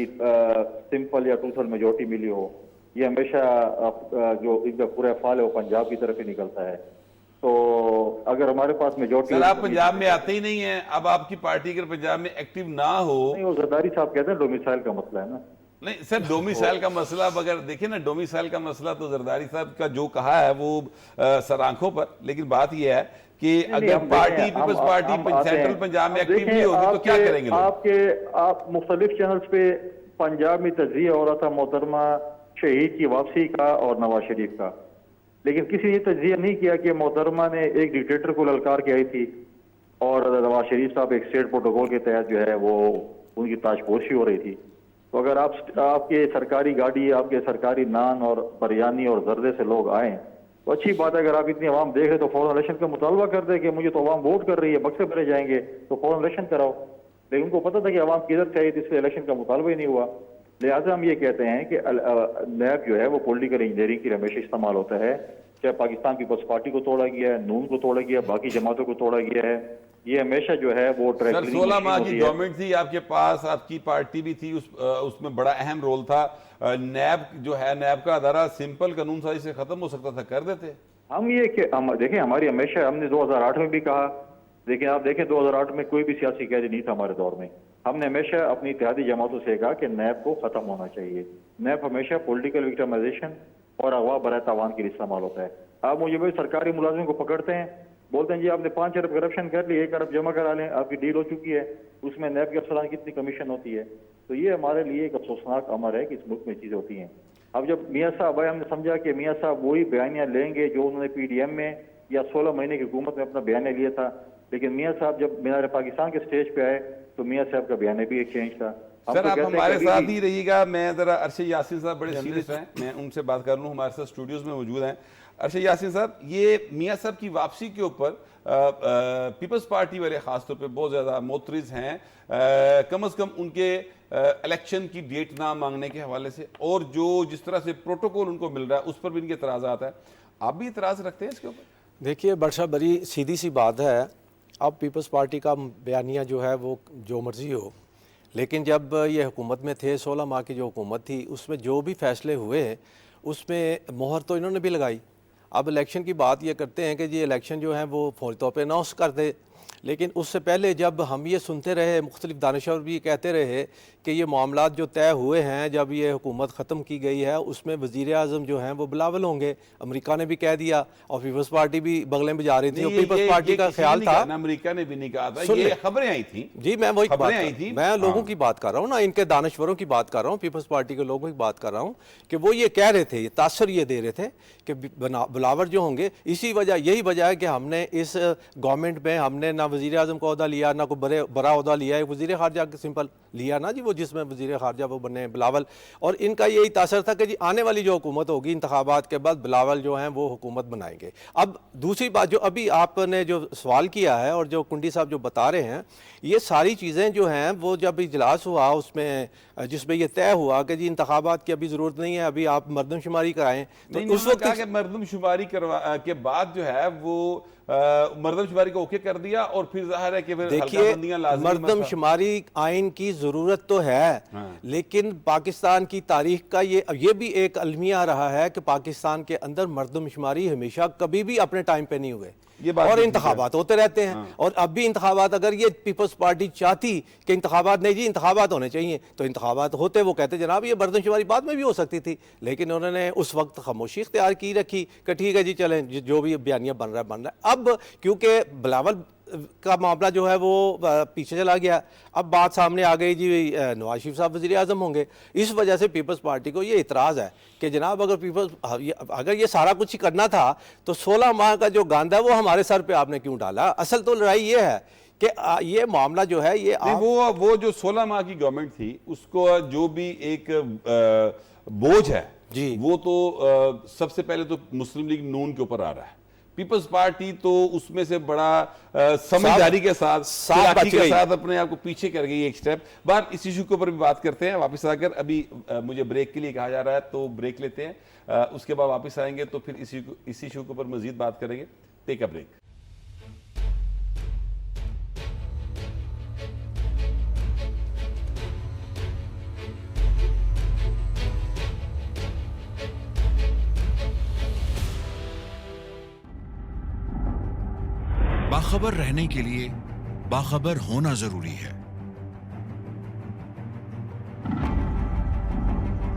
सिंपल या टूथल मेजोरिटी मिली हो। ये हमेशा जो इनका पूरा फाल है वो पंजाब की तरफ ही निकलता है। तो अगर हमारे पास मेजोरिटी, सर आप पंजाब में आते ही नहीं है, अब आपकी पार्टी अगर पंजाब में एक्टिव ना हो, नहीं, वो जरदारी साहब कहते हैं डोमिसाइल का मसला है ना। नहीं सर, डोमिसाइल का मसला अगर देखिए ना, डोमिसाइल का मसला तो जरदारी साहब का जो कहा है वो सर आंखों पर। लेकिन बात यह है कि अगर party people's party central Punjab में एक्टिव नहीं होगी तो क्या करेंगे लोग? आप मुख्तलिफ चैनल्स पे पंजाब में तजिया हो रहा था मोहतरमा शहीद की वापसी का और नवाज शरीफ का, लेकिन किसी ने तजिया नहीं किया कि मोहतरमा ने एक डिक्टेटर को ललकार के आई थी और नवाज शरीफ साहब एक स्टेट प्रोटोकॉल के तहत जो है वो उनकी ताजपोशी हो रही थी। तो अगर आपके सरकारी गाड़ी, आपके सरकारी नान और बिरयानी और जर्दे से लोग आए तो अच्छी बात है। अगर आप इतनी आवाम देख रहे तो फौरन इलेक्शन का मुतालबा कर दे कि मुझे तो आवाम वोट कर रही है, बक्से भरे जाएंगे, तो फौरन इलेक्शन कराओ। लेकिन उनको पता था कि आवाम किधर से आई थी, इसलिए इलेक्शन का मुतालबा ही नहीं हुआ। लिहाजा हम ये कहते हैं कि नैब जो है वो पॉलिटिकल इंजीनियरिंग की हमेशा इस्तेमाल होता है। चाहे पाकिस्तान पीपल्स पार्टी को तोड़ा गया है, नून को तोड़ा गया, बाकी जमातों को तोड़ा गया है, ये हमेशा जो है वो ट्रैक। सर 16 माह की गवर्नमेंट थी आपके पास, आपकी पार्टी भी थी, उसमें बड़ा अहम रोल था। नैब जो है, नैब का अदारा सिंपल कानून साजी से खत्म हो सकता था, कर देते। हम ये देखें, हमारी हमेशा, हमने 2008 में भी कहा, लेकिन आप देखें 2008 में कोई भी सियासी कैदी नहीं था हमारे दौर में। हमने हमेशा अपनी इत्तेहादी जमातों से कहा कि नैब को खत्म होना चाहिए। नैब हमेशा पॉलिटिकल विक्टिमाइजेशन और अगवा बराए तावान के लिए इस्तेमाल होता है। आप मुझे भाई सरकारी मुलाजिम को पकड़ते हैं, बोलते हैं जी आपने 5 अरब करप्शन कर ली, 1 अरब जमा करा लें, आपकी डील हो चुकी है, उसमें नैब के अफसरान की कितनी कमीशन होती है। तो ये हमारे लिए एक अफसोसनाक अमर है कि इस मुल्क में चीज़ें होती हैं। अब जब मियाँ साहब आए, हमने समझा कि मियाँ साहब वही बयानियाँ लेंगे जो उन्होंने PDM में या 16 महीने की हुकूमत में अपना बयान लिया था। लेकिन मियाँ साहब जब मीनार पाकिस्तान के स्टेज पे आए तो मियाँ साहब का बयान भी एक चेंज था। सर आप हमारे साथ ही रहिएगा। मैं जरा अरशद यासीन साहब बड़े सीरियस हैं, मैं उनसे बात कर लूँ, हमारे साथ स्टूडियोज में मौजूद हैं। अरशद यासीन साहब, ये मियाँ साहब की वापसी के ऊपर पीपल्स पार्टी वाले खासतौर पे बहुत ज़्यादा मोतरिज़ हैं, कम से कम उनके इलेक्शन की डेट ना मांगने के हवाले से, और जो जिस तरह से प्रोटोकॉल उनको मिल रहा है उस पर भी इनके इतराज़ात है। आप भी इतराज़ रखते हैं इसके ऊपर? देखिए बड़ा बड़ी सीधी सी बात है, अब पीपल्स पार्टी का बयानिया जो है वो जो मर्ज़ी हो, लेकिन जब ये हुकूमत में थे, 16 माह की जो हुकूमत थी, उसमें जो भी फैसले हुए उसमें मोहर तो इन्होंने भी लगाई। अब इलेक्शन की बात ये करते हैं कि जी इलेक्शन जो है वो फौरी तौर पर अनाउंस कर दे, लेकिन उससे पहले जब हम ये सुनते रहे, मुख्तलिफ दानिशवर भी कहते रहे कि ये मामलात जो तय हुए हैं, जब ये हुकूमत ख़त्म की गई है उसमें वज़ीर आज़म जो हैं वो बिलावल होंगे। अमेरिका ने भी कह दिया और पीपल्स पार्टी भी बगलें बजा रही थी, और पीपल्स पार्टी का ख्याल था, अमेरिका ने भी नहीं कहा था, ये खबरें आई थी। जी मैं वही खबरें आई थी, मैं लोगों की बात कर रहा हूँ ना, इनके दानिशवरों की बात कर रहा हूँ, पीपल्स पार्टी के लोगों की बात कर रहा हूँ कि वो ये कह रहे थे, ये तासर ये दे रहे थे कि बिलावल जो होंगे। इसी वजह, यही वजह है कि हमने इस गवर्नमेंट में हमने ना वज़ीर आज़म का ओहदा लिया, ना कोई बड़ा ओहदा लिया है, वज़ीर ख़ारजा सिंपल लिया ना जी, वो जिसमें वज़ीर ख़ारजा वो बने बिलावल। और इनका यही तासर था कि जी आने वाली जो हुकूमत होगी इंतखाबात के बाद बिलावल जो हैं वो हुकूमत बनाएंगे। अब दूसरी बात जो अभी आपने जो सवाल किया है और जो कुंडी साहब जो बता रहे हैं, ये सारी चीज़ें जो हैं वो जब इजलास हुआ उसमें जिसमें ये तय हुआ कि जी इंतखाबात की अभी ज़रूरत नहीं है, अभी आप मरदमशुमारी कराएं, तो नहीं, उस वक्त कहा कि मरदमशुमारी के बाद जो है वो मरदमशुमारी को ओके कर दिया और फिर जाहिर है कि फिर देखिए हल्काबंदियां लाज़मी मरदमशुमारी आइन की ज़रूरत तो है, लेकिन पाकिस्तान की तारीख का ये भी एक अलमिया रहा है कि पाकिस्तान के अंदर मरदमशुमारी हमेशा कभी भी अपने टाइम पे नहीं हुए, ये बात और भी इंतखाबात होते रहते हैं। और अब भी इंतखाबात, अगर ये पीपल्स पार्टी चाहती कि इंतखाबात नहीं जी इंतखाबात होने चाहिए तो इंतखाबात होते, वो कहते जनाब ये मरदमशुमारी बाद में भी हो सकती थी, लेकिन उन्होंने उस वक्त खामोशी इख्तियार की रखी कि ठीक है जी चलें, जो भी बयानिया बन रहा है। अब क्योंकि बिलावल का मामला जो है वो पीछे चला गया, अब बात सामने आ गई जी नवाज शरीफ साहब वज़ीर आज़म होंगे, इस वजह से पीपल्स पार्टी को ये इतराज़ है कि जनाब अगर ये सारा कुछ ही करना था तो 16 माह का जो गंद है वो हमारे सर पे आपने क्यों डाला। असल तो लड़ाई ये है कि ये मामला जो है ये वो जो 16 माह की गवर्नमेंट थी उसको जो भी एक बोझ है जी, वो तो सबसे पहले तो मुस्लिम लीग नून के ऊपर आ रहा है। पीपल्स पार्टी तो उसमें से बड़ा समझदारी के साथ चालाकी के साथ अपने आप को पीछे कर गई एक स्टेप। बात इस इशू के ऊपर भी बात करते हैं वापस आकर। अभी मुझे ब्रेक के लिए कहा जा रहा है तो ब्रेक लेते हैं, उसके बाद वापस आएंगे तो फिर इस इशू के ऊपर मजीद बात करेंगे। Take a break. बाखबर रहने के लिए बाखबर होना जरूरी है।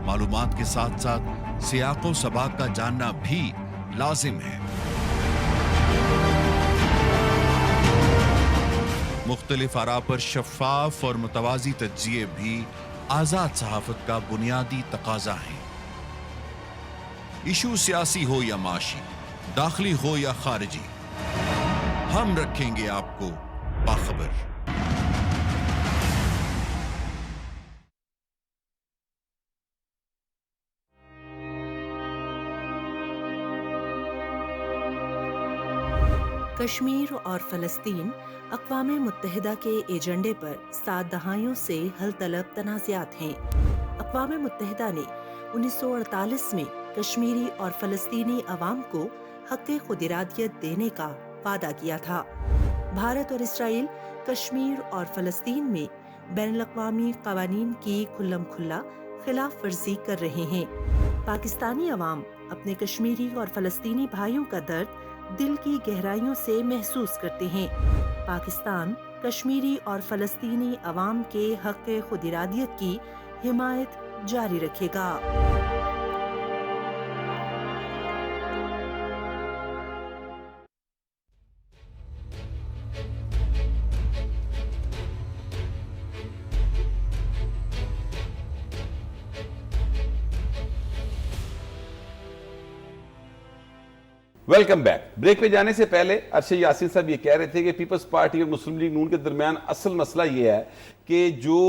मालूमात के साथ साथ सियाको सबाक का जानना भी लाजिम है। मुख्तलिफ आरा पर शफ़ाफ और मुतवाज़ी तज्ज़िये भी आज़ाद सहाफ़त का बुनियादी तकाज़ा है। इशू सियासी हो या माशी, दाखिली हो या खारिजी, हम रखेंगे आपको बाखबर। कश्मीर और फ़लस्तीन अक़वाम मुत्तहिदा के एजेंडे पर 7 दहाइयों से हल तलब तनाज़ात हैं। अक़वाम मुत्तहिदा ने 1948 में कश्मीरी और फ़लस्तीनी अवाम को हक़ खुद इरादियत देने का वादा किया था। भारत और इसराइल कश्मीर और फ़लस्तीन में बैनुल-अक़वामी क़वानीन की खुल्लम खुल्ला खिलाफ वर्जी कर रहे हैं। पाकिस्तानी अवाम अपने कश्मीरी और फ़लस्तीनी भाइयों का दर्द दिल की गहराइयों से महसूस करते हैं। पाकिस्तान कश्मीरी और फ़लस्तीनी अवाम के हक़ खुद इरादियत की हिमायत जारी रखेगा। Welcome back. ब्रेक पे जाने से पहले अरशद यासीन साहब ये कह रहे थे कि पीपल्स पार्टी और मुस्लिम लीग नून के दरमियान असल मसला ये है कि जो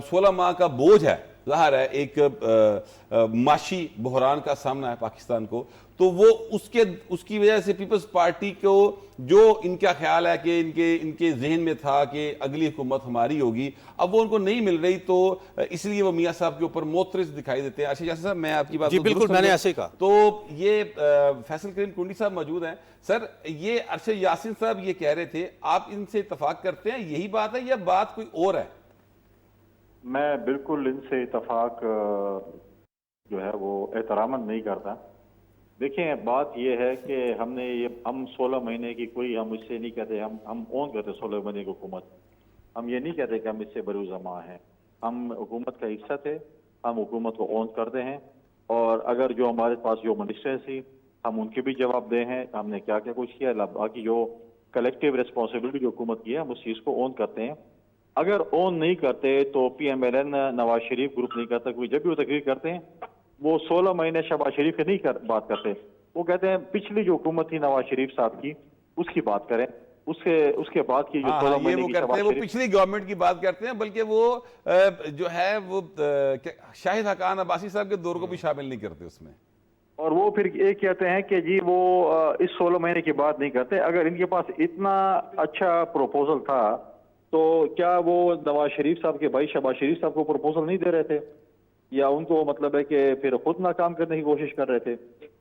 16 माह का बोझ है, ज़ाहिर है एक माशी बहरान का सामना है पाकिस्तान को, तो वो उसकी वजह से पीपल्स पार्टी को जो इनका ख्याल है कि इनके जहन में था कि अगली हुकूमत हमारी होगी, अब वो उनको नहीं मिल रही, तो इसलिए वो मियाँ साहब के ऊपर मोतरज दिखाई देते हैं। अच्छा साहब, मैं आपकी बात जी बिल्कुल, मैंने ऐसे ही कहा। तो ये फैसल करीम कुंडी साहब मौजूद हैं। सर, ये अरशद यासीन साहब ये कह रहे थे, आप इनसे इतफाक करते हैं, यही बात है या बात कोई और है? मैं बिल्कुल इनसे इतफाक जो है वो एहतरामन नहीं करता। देखिए, बात यह है कि हम 16 महीने की कोई, हम इससे नहीं कहते, हम ओन करते 16 महीने की हुकूमत। हम ये नहीं कहते कि हम इससे बरूज़मा हैं। हम हुकूमत का हिस्सा थे, हम हुकूमत को ओन करते हैं, और अगर जो हमारे पास जो मिनिस्टर्स थी हम उनके भी जवाबदेह हैं, हमने क्या क्या कुछ किया। बाकी जो कलेक्टिव रिस्पॉन्सिबिलिटी जो हुकूमत की है हम उस चीज़ को ओन करते हैं। अगर ओन नहीं करते तो PMLN नवाज शरीफ ग्रुप नहीं करता, कोई जब भी वो तकरीर करते हैं वो 16 महीने शहबाज शरीफ की नहीं बात करते, वो कहते हैं पिछली जो हुकूमत थी नवाज शरीफ साहब की उसकी बात करें। उसके बाद की जो हाँ, 16 हाँ, ये महीने वो की करते हैं, शहबाज वो शरीफ। पिछली गवर्नमेंट की बात करते हैं, बल्कि वो जो है वो शाहिद हकान अब्बासी साहब के दौर को भी शामिल नहीं करते उसमें। और वो फिर ये कहते हैं कि जी वो इस 16 महीने की बात नहीं करते। अगर इनके पास इतना अच्छा प्रपोजल था तो क्या वो नवाज शरीफ साहब के भाई शहबाज शरीफ साहब को प्रपोजल नहीं दे रहे थे, या उनको मतलब है कि फिर खुद नाकाम करने की कोशिश कर रहे थे?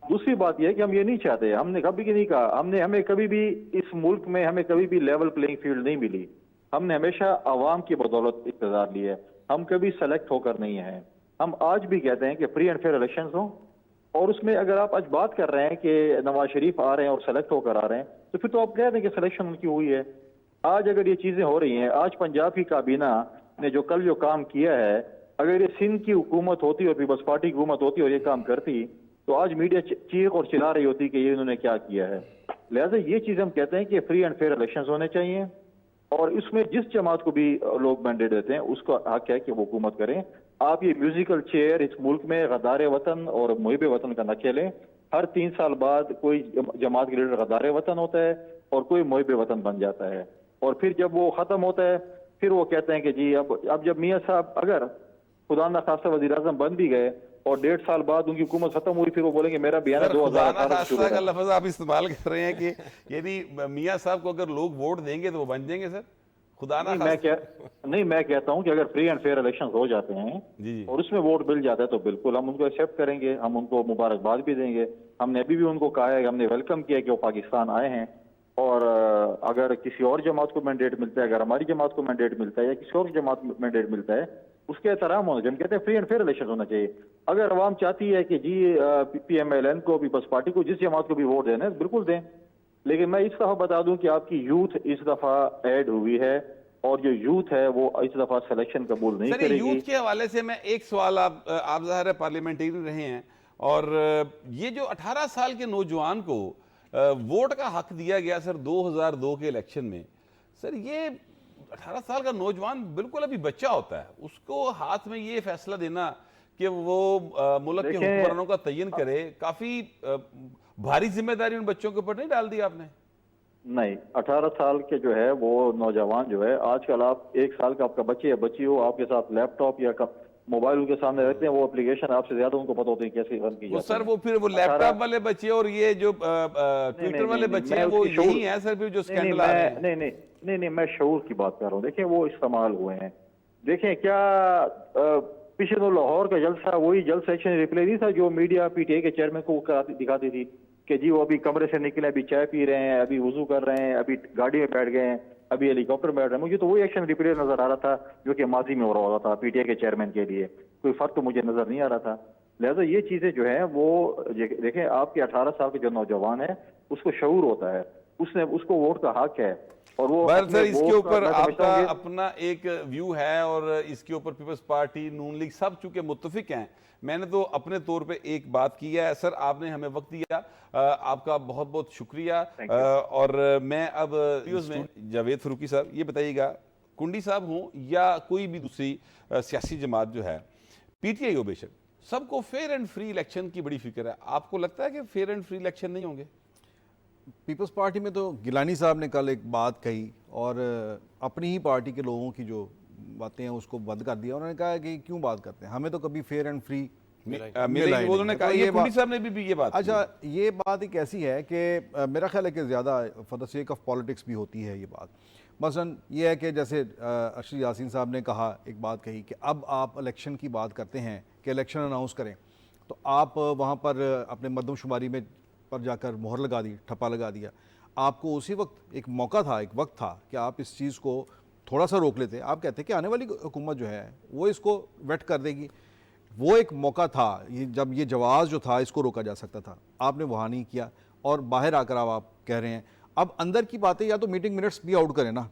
दूसरी बात यह है कि हम ये नहीं चाहते, हमने कभी नहीं कहा, हमें कभी भी इस मुल्क में हमें कभी भी लेवल प्लेइंग फील्ड नहीं मिली। हमने हमेशा अवाम की बदौलत इक़्तिदार ली है, हम कभी सेलेक्ट होकर नहीं है। हम आज भी कहते हैं कि फ्री एंड फेयर इलेक्शन हों, और उसमें अगर आप आज बात कर रहे हैं कि नवाज शरीफ आ रहे हैं और सेलेक्ट होकर आ रहे हैं, तो फिर तो आप कह रहे हैं कि सिलेक्शन उनकी हुई है। आज अगर ये चीजें हो रही हैं, आज पंजाब की काबीना ने जो कल जो काम किया है, अगर ये सिंध की हुकूमत होती और पीपल्स पार्टी की हुकूमत होती और ये काम करती, तो आज मीडिया चीख और चिल्ला रही होती कि ये इन्होंने क्या किया है। लिहाजा ये चीज हम कहते हैं कि फ्री एंड फेयर इलेक्शन होने चाहिए, और इसमें जिस जमात को भी लोग मैंडेट देते हैं उसका हक है कि वो हुकूमत करें। आप ये म्यूजिकल चेयर इस मुल्क में गद्दार वतन और मुहिब वतन का न खेलें। हर 3 साल बाद कोई जमात के लीडर गद्दार वतन होता है और कोई मुहिब वतन बन जाता है, और फिर जब वो खत्म होता है फिर वो कहते हैं कि जी अब जब मियाँ साहब अगर खुदा न खास्ता वज़ीर आज़म बन भी गए और 1.5 साल बाद उनकी हुकूमत खत्म हुई, फिर वो बोलेंगे मेरा बयान 2018 से शुरू का है। लफ्ज आप इस्तेमाल कर रहे हैं कि यदि मियाँ साहब को अगर लोग वोट देंगे तो वो बन जाएंगे सर? खुदा ना मैं कहता हूं कि अगर फ्री एंड फेयर इलेक्शन हो जाते हैं जी। और उसमें वोट मिल जाता है तो बिल्कुल हम उनको एक्सेप्ट करेंगे, हम उनको मुबारकबाद भी देंगे। हमने अभी भी उनको कहा है, हमने वेलकम किया कि वो पाकिस्तान आए हैं, और अगर किसी और जमात को मैंडेट मिलता है, अगर हमारी जमात को मैंडेट मिलता है या किसी और जमात को मैंडेट मिलता है, उसके एहतराम होना चाहिए। हम कहते हैं फ्री एंड फेयर इलेक्शन होना चाहिए। अगर अवाम चाहती है कि जी PMLN को, पीपल्स पार्टी को, जिस जमात को भी वोट देना है बिल्कुल दें, लेकिन मैं इस दफा बता दूं कि आपकी यूथ इस दफा ऐड हुई है, और जो यूथ है वो इस दफा सिलेक्शन कबूल नहीं करेगी। यूथ के हवाले से मैं एक सवाल, आप ज़ाहिर है पार्लियामेंटेरियन रहे हैं, और ये जो 18 साल के नौजवान को वोट का हक दिया गया सर 2002 के इलेक्शन में, सर ये 18 साल का नौजवान बिल्कुल अभी बच्चा होता है, उसको हाथ में ये फैसला देना कि वो मुल्क के हुक्मरानों का तयन करे, काफी भारी जिम्मेदारी उन बच्चों के ऊपर नहीं डाल दी आपने? नहीं, 18 साल के जो है वो नौजवान जो है, आजकल आप 1 साल का आपका बच्चे या बच्ची हो, आपके साथ लैपटॉप या मोबाइल उनके सामने रखते हैं, वो एप्लीकेशन आपसे ज्यादा उनको पता होती है कैसे रन की जाती है। सर वो फिर वो लैपटॉप वाले बच्चे और ये जो ट्विटर वाले बच्चे हैं वो यही हैं सर, फिर जो स्कैंडल आ रहे हैं। नहीं, मैं शऊर की बात कर रहा हूँ। देखिए वो इस्तेमाल हुए हैं। देखें क्या पिछले तो लाहौर का जलसा वही जलसा एक्शन रिप्ले नहीं था जो मीडिया PTI के चेयरमैन को दिखाती थी कि जी वो अभी कमरे से निकले, अभी चाय पी रहे हैं, अभी वुजू कर रहे हैं, अभी गाड़ी में बैठ गए हैं, अभी हेलीकॉप्टर में बैठ रहे हैं। मुझे तो वही एक्शन रिप्ले नजर आ रहा था जो कि माजी में हो रहा था PTI के चेयरमैन के लिए। कोई फर्क तो मुझे नजर नहीं आ रहा था। लिहाजा ये चीजें जो है वो देखें, आपके 18 साल के जो नौजवान है उसको शऊर होता है, उसको वोट का हक है, और वो सर इसके ऊपर आपका अपना एक व्यू है, और इसके ऊपर पीपल्स पार्टी, नून लीग सब चूंकि मुत्तफिक हैं। मैंने तो अपने तौर पे एक बात की है सर, आपने हमें वक्त दिया, आपका बहुत बहुत शुक्रिया। और मैं अब में जावेद फरूकी साहब, ये बताइएगा, कुंडी साहब हों या कोई भी दूसरी सियासी जमात जो है, PTI हो बेशक, सबको फेयर एंड फ्री इलेक्शन की बड़ी फिक्र है। आपको लगता है कि फेयर एंड फ्री इलेक्शन नहीं होंगे? पीपल्स पार्टी में तो गिलानी साहब ने कल एक बात कही और अपनी ही पार्टी के लोगों की जो बातें हैं उसको बंद कर दिया। उन्होंने कहा कि क्यों बात करते हैं, हमें तो कभी फेयर एंड फ्री उन्होंने कहा, ये कुंडी साहब ने भी ये बात। अच्छा, ये बात एक ऐसी है कि मेरा ख्याल है कि ज़्यादा for the sake of politics भी होती है ये बात। मसलन ये है कि जैसे अरशद यासीन साहब ने कहा, एक बात कही कि अब आप इलेक्शन की बात करते हैं कि इलेक्शन अनाउंस करें, तो आप वहाँ पर अपने मरदमशुमारी में पर जाकर मोहर लगा दी, ठप्पा लगा दिया। आपको उसी वक्त एक मौका था, एक वक्त था कि आप इस चीज़ को थोड़ा सा रोक लेते। आप कहते कि आने वाली हुकूमत जो है वो इसको वेट कर देगी। वो एक मौका था, ये जब ये जवाज़ जो था इसको रोका जा सकता था, आपने वहाँ नहीं किया, और बाहर आकर आप कह रहे हैं। अब अंदर की बातें या तो मीटिंग मिनट्स भी आउट करें ना,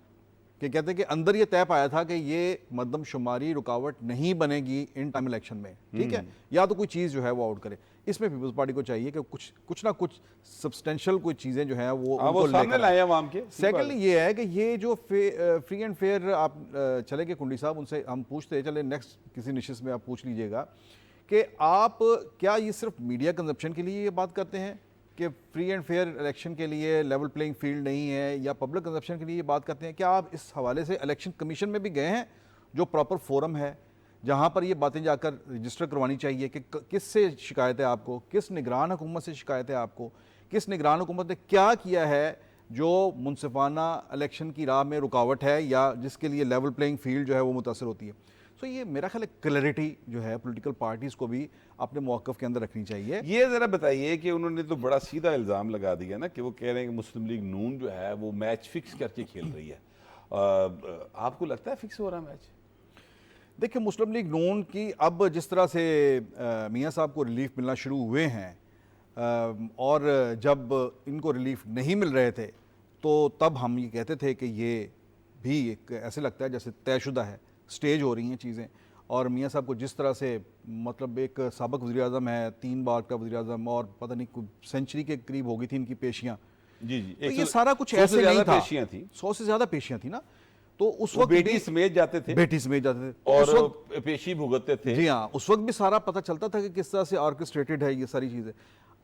कि कहते हैं कि अंदर ये तय पाया था कि ये मरदमशुमारी रुकावट नहीं बनेगी इन टाइम इलेक्शन में, ठीक है, या तो कोई चीज़ जो है वो आउट करे। इसमें पीपल्स पार्टी को चाहिए कि कुछ ना कुछ सब्सटेंशियल कोई चीज़ें जो है वो सामने लाए आवाम के। सेकेंडली ये है कि ये जो फ्री एंड फेयर आप चले गए कुंडी साहब, उनसे हम पूछते चले, नेक्स्ट किसी निशिस्त में आप पूछ लीजिएगा कि आप क्या ये सिर्फ मीडिया कंजप्शन के लिए ये बात करते हैं कि फ्री एंड फेयर इलेक्शन के लिए लेवल प्लेइंग फील्ड नहीं है या पब्लिक कंजप्शन के लिए ये बात करते हैं, क्या आप इस हवाले से इलेक्शन कमीशन में भी गए हैं जो प्रॉपर फोरम है जहाँ पर ये बातें जाकर रजिस्टर करवानी चाहिए कि किस से शिकायत है आपको, किस निगरान हुकूमत से शिकायत है आपको, किस निगरान हुकूमत ने क्या किया है जो मुनसिफाना इलेक्शन की राह में रुकावट है या जिसके लिए लेवल प्लेइंग फील्ड जो है वो मुतासर होती है। तो ये मेरा ख्याल है क्लैरिटी जो है पॉलिटिकल पार्टीज़ को भी अपने मौक़िफ़ के अंदर रखनी चाहिए। ये ज़रा बताइए कि उन्होंने तो बड़ा सीधा इल्ज़ाम लगा दिया ना कि वो कह रहे हैं कि मुस्लिम लीग नून जो है वो मैच फिक्स करके खेल रही है। आपको लगता है फिक्स हो रहा मैच? देखिए, मुस्लिम लीग नून की अब जिस तरह से मियाँ साहब को रिलीफ मिलना शुरू हुए हैं और जब इनको रिलीफ नहीं मिल रहे थे तो तब हम ये कहते थे कि ये भी एक ऐसे लगता है जैसे तयशुदा है, स्टेज हो रही हैं चीज़ें। और मियाँ साहब को जिस तरह से मतलब एक साबिक़ वज़ीर-ए-आज़म है, 3 बार का वज़ीर-ए-आज़म और पता नहीं सेंचुरी के करीब हो गई थी इनकी पेशियाँ। जी जी, तो ये सारा कुछ ऐसे नहीं था, 100 से ज़्यादा पेशियाँ थी ना। तो उस वक्त बेटी समेत जाते थे, बेटी समेत जाते थे और उस वक्त पेशी भुगतते थे। जी हाँ, उस वक्त भी सारा पता चलता था कि किस तरह से ऑर्केस्ट्रेटेड है ये सारी चीज़ें।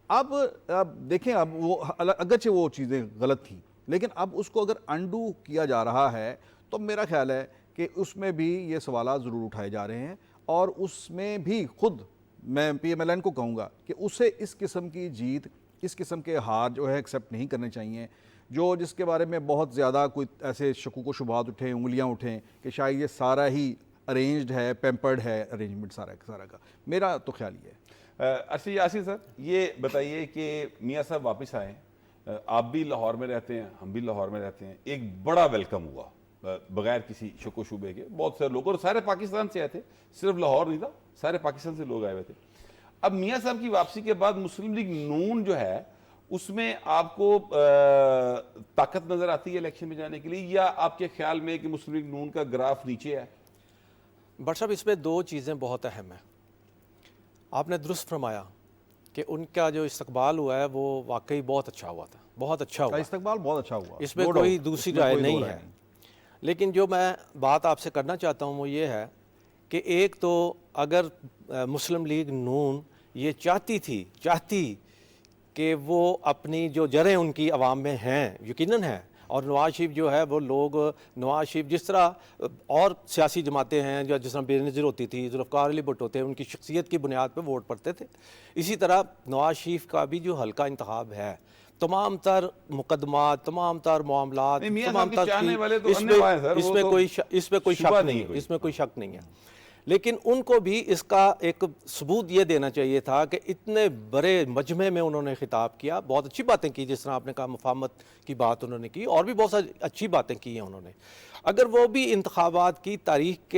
अब देखें, अब वो अगरचे वो चीज़ें गलत थी लेकिन अब उसको अगर अंडू किया जा रहा है तो मेरा ख्याल है कि उसमें भी ये सवाल ज़रूर उठाए जा रहे हैं और उसमें भी खुद मैं PMLN को कहूँगा कि उसे इस किस्म की जीत, इस किस्म के हार जो है एक्सेप्ट नहीं करने चाहिए, जो जिसके बारे में बहुत ज़्यादा कोई ऐसे शकूक व शुबहात उठें, उंगलियाँ उठें कि शायद ये सारा ही अरेंज्ड है, पेम्पर्ड है अरेंजमेंट सारा का। मेरा तो ख्याल ये है। अच्छा यासिर सर, ये बताइए कि मियाँ साहब वापस आए, आप भी लाहौर में रहते हैं, हम भी लाहौर में रहते हैं, एक बड़ा वेलकम हुआ बगैर किसी शको शुबे के। बहुत सारे लोग और सारे पाकिस्तान से आए थे, सिर्फ लाहौर नहीं था, सारे पाकिस्तान से लोग आए हुए थे। अब मियाँ साहब की वापसी के बाद मुस्लिम लीग नून जो है उसमें आपको ताकत नजर आती है इलेक्शन में जाने के लिए, या आपके ख्याल में कि मुस्लिम लीग नून का ग्राफ नीचे है? बट साहब, इसमें 2 चीज़ें बहुत अहम हैं। आपने दुरुस्त फरमाया कि उनका जो इस्तकबाल हुआ है वो वाकई बहुत अच्छा हुआ था, बहुत अच्छा हुआ। इस्तकबाल बहुत अच्छा हुआ, इसमें कोई दूसरी राय नहीं है। लेकिन जो मैं बात आपसे करना चाहता हूँ वो ये है कि एक तो अगर मुस्लिम लीग नून ये चाहती कि वो अपनी जो जड़ें उनकी अवाम में हैं, यकीनन हैं, और नवाज शरीफ जो है वो लोग, नवाज शरीफ जिस तरह और सियासी जमातें हैं जो जिस तरह बेनज़ीर होती थी, जुल्फ़िकार अली भुट्टो थे, उनकी शख्सियत की बुनियाद पर वोट पड़ते थे, इसी तरह नवाज शरीफ का भी जो हल्का इंतखाब है, तमाम तर मुकदमात, तमाम तर मामलात, तमाम तर इसमें कोई शक नहीं है। लेकिन उनको भी इसका एक सबूत ये देना चाहिए था कि इतने बड़े मजमे में उन्होंने खिताब किया, बहुत अच्छी बातें की, जिस तरह आपने कहा मुफाहमत की बात उन्होंने की और भी बहुत सारी अच्छी बातें की हैं उन्होंने। अगर वो भी इंतखाबात की तारीख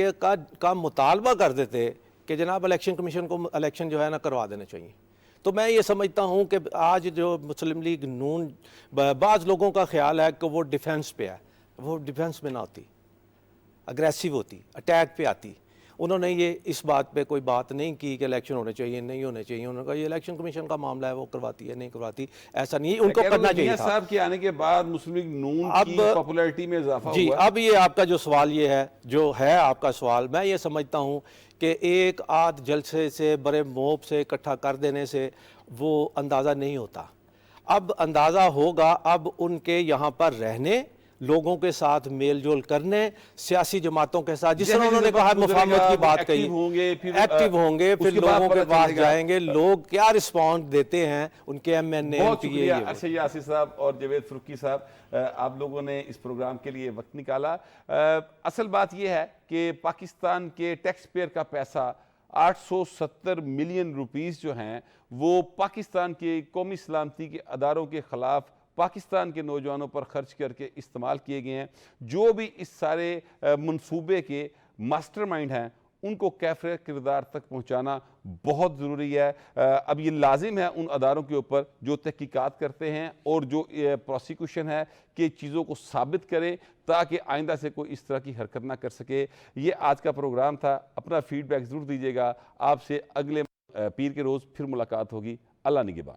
का मुतालबा कर देते कि जनाब इलेक्शन कमीशन को इलेक्शन जो है ना करवा देना चाहिए, तो मैं ये समझता हूँ कि आज जो मुस्लिम लीग नून, बाज़ लोगों का ख्याल है कि वो डिफेंस पे है, वो डिफेंस में ना होती, अग्रेसिव होती, अटैक पे आती। उन्होंने ये इस बात पे कोई बात नहीं की कि इलेक्शन होने चाहिए नहीं होने चाहिए। उन्होंने कहा ये इलेक्शन कमीशन का मामला है, वो करवाती है नहीं करवाती, ऐसा नहीं, उनको करना चाहिए था। साहब के आने के बाद मुस्लिम लीग नून की पॉपुलैरिटी में इजाफा हुआ। जी, अब ये आपका जो सवाल ये है, जो है आपका सवाल, मैं ये समझता हूँ कि एक आध जलसे से, बड़े मोब से इकट्ठा कर देने से वो अंदाज़ा नहीं होता। अब अंदाज़ा होगा, अब उनके यहाँ पर रहने, लोगों के साथ मेल जोल करने, सियासी जमातों के साथ, जिस तरह उन्होंने कहा मुफाहमत की बात कही, एक्टिव होंगे, फिर लोगों के पास जाएंगे, लोग क्या रिस्पॉन्स देते हैं उनके MNA। बहुत शुक्रिया अच्छा यासिर साहब और जावेद फरूकी साहब, आप लोगों ने इस प्रोग्राम के लिए वक्त निकाला। असल बात यह है कि पाकिस्तान के टैक्स पेयर का पैसा 870 मिलियन रुपीस जो हैं वो पाकिस्तान के कौमी सलामती के अदारों के ख़िलाफ़ पाकिस्तान के नौजवानों पर खर्च करके इस्तेमाल किए गए हैं। जो भी इस सारे मंसूबे के मास्टरमाइंड हैं उनको कैफ़े किरदार तक पहुंचाना बहुत ज़रूरी है। अब ये लाजिम है उन अदारों के ऊपर जो तहकीकात करते हैं और जो प्रोसिक्यूशन है कि चीज़ों को साबित करें ताकि आइंदा से कोई इस तरह की हरकत ना कर सके। ये आज का प्रोग्राम था, अपना फीडबैक ज़रूर दीजिएगा। आपसे अगले पीर के रोज़ फिर मुलाकात होगी। अल्लाह निगहबान।